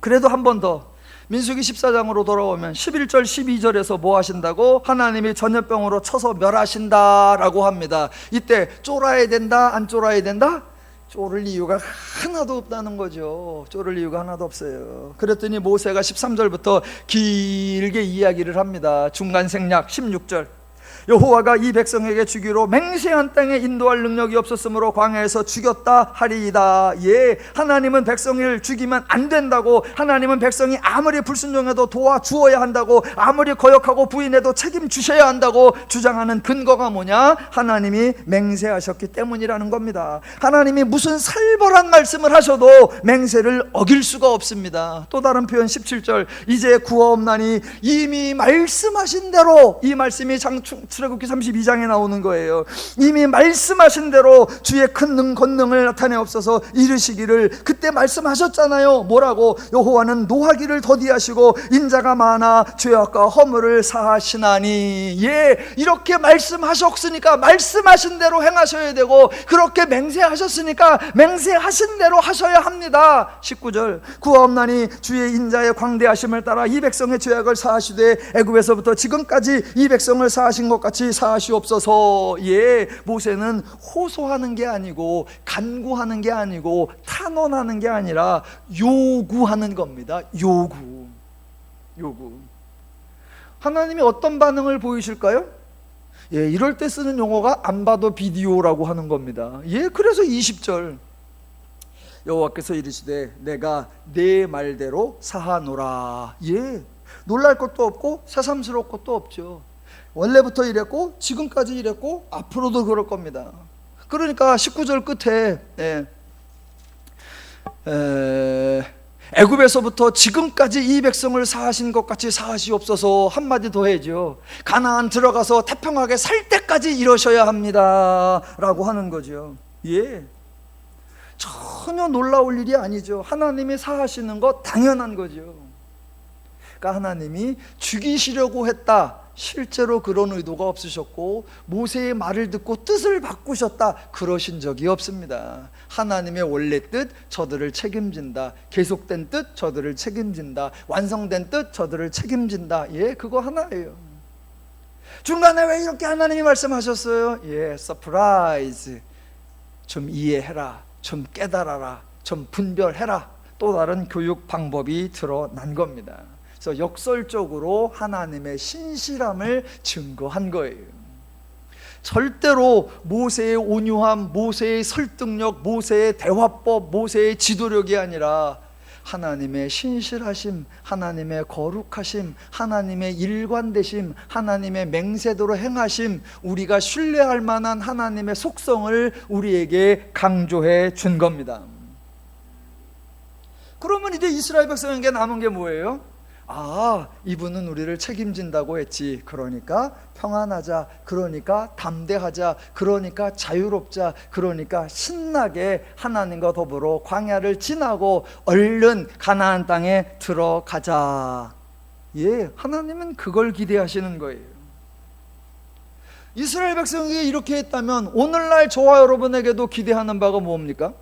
그래도 한 번 더, 민수기 14장으로 돌아오면 11절 12절에서 뭐 하신다고? 하나님이 전염병으로 쳐서 멸하신다라고 합니다. 이때 쫄아야 된다, 안 쫄아야 된다? 쫄을 이유가 하나도 없다는 거죠. 쫄을 이유가 하나도 없어요. 그랬더니 모세가 13절부터 길게 이야기를 합니다. 중간 생략 16절. 여호와가 이 백성에게 주기로 맹세한 땅에 인도할 능력이 없었으므로 광야에서 죽였다 하리이다. 예, 하나님은 백성을 죽이면 안 된다고, 하나님은 백성이 아무리 불순종해도 도와주어야 한다고, 아무리 거역하고 부인해도 책임주셔야 한다고 주장하는 근거가 뭐냐? 하나님이 맹세하셨기 때문이라는 겁니다. 하나님이 무슨 살벌한 말씀을 하셔도 맹세를 어길 수가 없습니다. 또 다른 표현 17절. 이제 구하옵나니 이미 말씀하신 대로, 이 말씀이 출애굽기 32장에 나오는 거예요. 이미 말씀하신 대로 주의 큰 권능을 나타내옵소서 이르시기를. 그때 말씀하셨잖아요. 뭐라고? 여호와는 노하기를 더디하시고 인자가 많아 죄악과 허물을 사하시나니. 예, 이렇게 말씀하셨으니까 말씀하신 대로 행하셔야 되고, 그렇게 맹세하셨으니까 맹세하신 대로 하셔야 합니다. 19절. 구하옵나니 주의 인자의 광대하심을 따라 이 백성의 죄악을 사하시되 애굽에서부터 지금까지 이 백성을 사하신 것 같이 사하시옵소서. 예, 모세는 호소하는 게 아니고 간구하는 게 아니고 탄원하는 게 아니라 요구하는 겁니다. 요구. 하나님이 어떤 반응을 보이실까요? 예, 이럴 때 쓰는 용어가 안 봐도 비디오라고 하는 겁니다. 예, 그래서 20절. 여호와께서 이르시되 내가 내 말대로 사하노라. 예, 놀랄 것도 없고 새삼스러울 것도 없죠. 원래부터 이랬고 지금까지 이랬고 앞으로도 그럴 겁니다. 그러니까 19절 끝에 애굽에서부터 지금까지 이 백성을 사하신 것 같이 사하시옵소서. 한마디 더 해야죠. 가나안 들어가서 태평하게 살 때까지 이러셔야 합니다 라고 하는 거죠. 예, 전혀 놀라울 일이 아니죠. 하나님이 사하시는 거 당연한 거죠. 그러니까 하나님이 죽이시려고 했다, 실제로 그런 의도가 없으셨고, 모세의 말을 듣고 뜻을 바꾸셨다, 그러신 적이 없습니다. 하나님의 원래 뜻, 저들을 책임진다. 계속된 뜻, 저들을 책임진다. 완성된 뜻, 저들을 책임진다. 예, 그거 하나예요. 중간에 왜 이렇게 하나님이 말씀하셨어요? 예, 서프라이즈. 좀 이해해라, 좀 깨달아라, 좀 분별해라. 또 다른 교육 방법이 드러난 겁니다. 그래서 역설적으로 하나님의 신실함을 증거한 거예요. 절대로 모세의 온유함, 모세의 설득력, 모세의 대화법, 모세의 지도력이 아니라 하나님의 신실하심, 하나님의 거룩하심, 하나님의 일관되심, 하나님의 맹세대로 행하심, 우리가 신뢰할 만한 하나님의 속성을 우리에게 강조해 준 겁니다. 그러면 이제 이스라엘 백성에게 남은 게 뭐예요? 아, 이분은 우리를 책임진다고 했지. 그러니까 평안하자, 그러니까 담대하자, 그러니까 자유롭자, 그러니까 신나게 하나님과 더불어 광야를 지나고 얼른 가나안 땅에 들어가자. 예, 하나님은 그걸 기대하시는 거예요. 이스라엘 백성에게 이렇게 했다면 오늘날 저와 여러분에게도 기대하는 바가 뭡니까?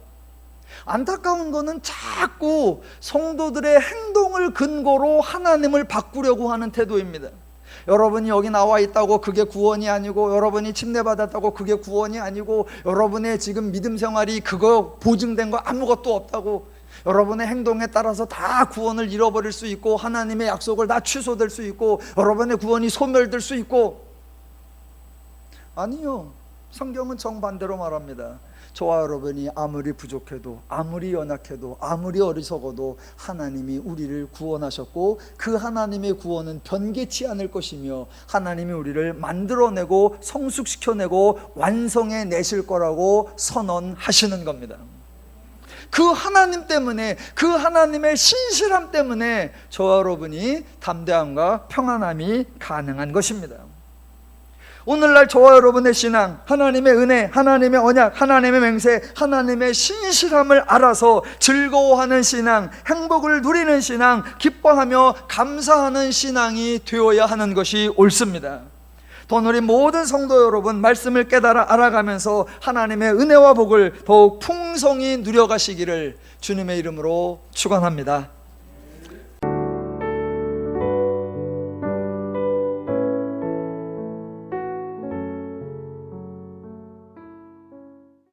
안타까운 거는 자꾸 성도들의 행동을 근거로 하나님을 바꾸려고 하는 태도입니다. 여러분이 여기 나와 있다고 그게 구원이 아니고, 여러분이 침례받았다고 그게 구원이 아니고, 여러분의 지금 믿음 생활이 그거 보증된 거 아무것도 없다고, 여러분의 행동에 따라서 다 구원을 잃어버릴 수 있고, 하나님의 약속을 다 취소될 수 있고, 여러분의 구원이 소멸될 수 있고. 아니요, 성경은 정반대로 말합니다. 저와 여러분이 아무리 부족해도, 아무리 연약해도, 아무리 어리석어도 하나님이 우리를 구원하셨고, 그 하나님의 구원은 변개치 않을 것이며, 하나님이 우리를 만들어내고 성숙시켜내고 완성해 내실 거라고 선언하시는 겁니다. 그 하나님 때문에, 그 하나님의 신실함 때문에 저와 여러분이 담대함과 평안함이 가능한 것입니다. 오늘날 저와 여러분의 신앙, 하나님의 은혜, 하나님의 언약, 하나님의 맹세, 하나님의 신실함을 알아서 즐거워하는 신앙, 행복을 누리는 신앙, 기뻐하며 감사하는 신앙이 되어야 하는 것이 옳습니다. 더 우리 모든 성도 여러분, 말씀을 깨달아 알아가면서 하나님의 은혜와 복을 더욱 풍성히 누려가시기를 주님의 이름으로 축원합니다.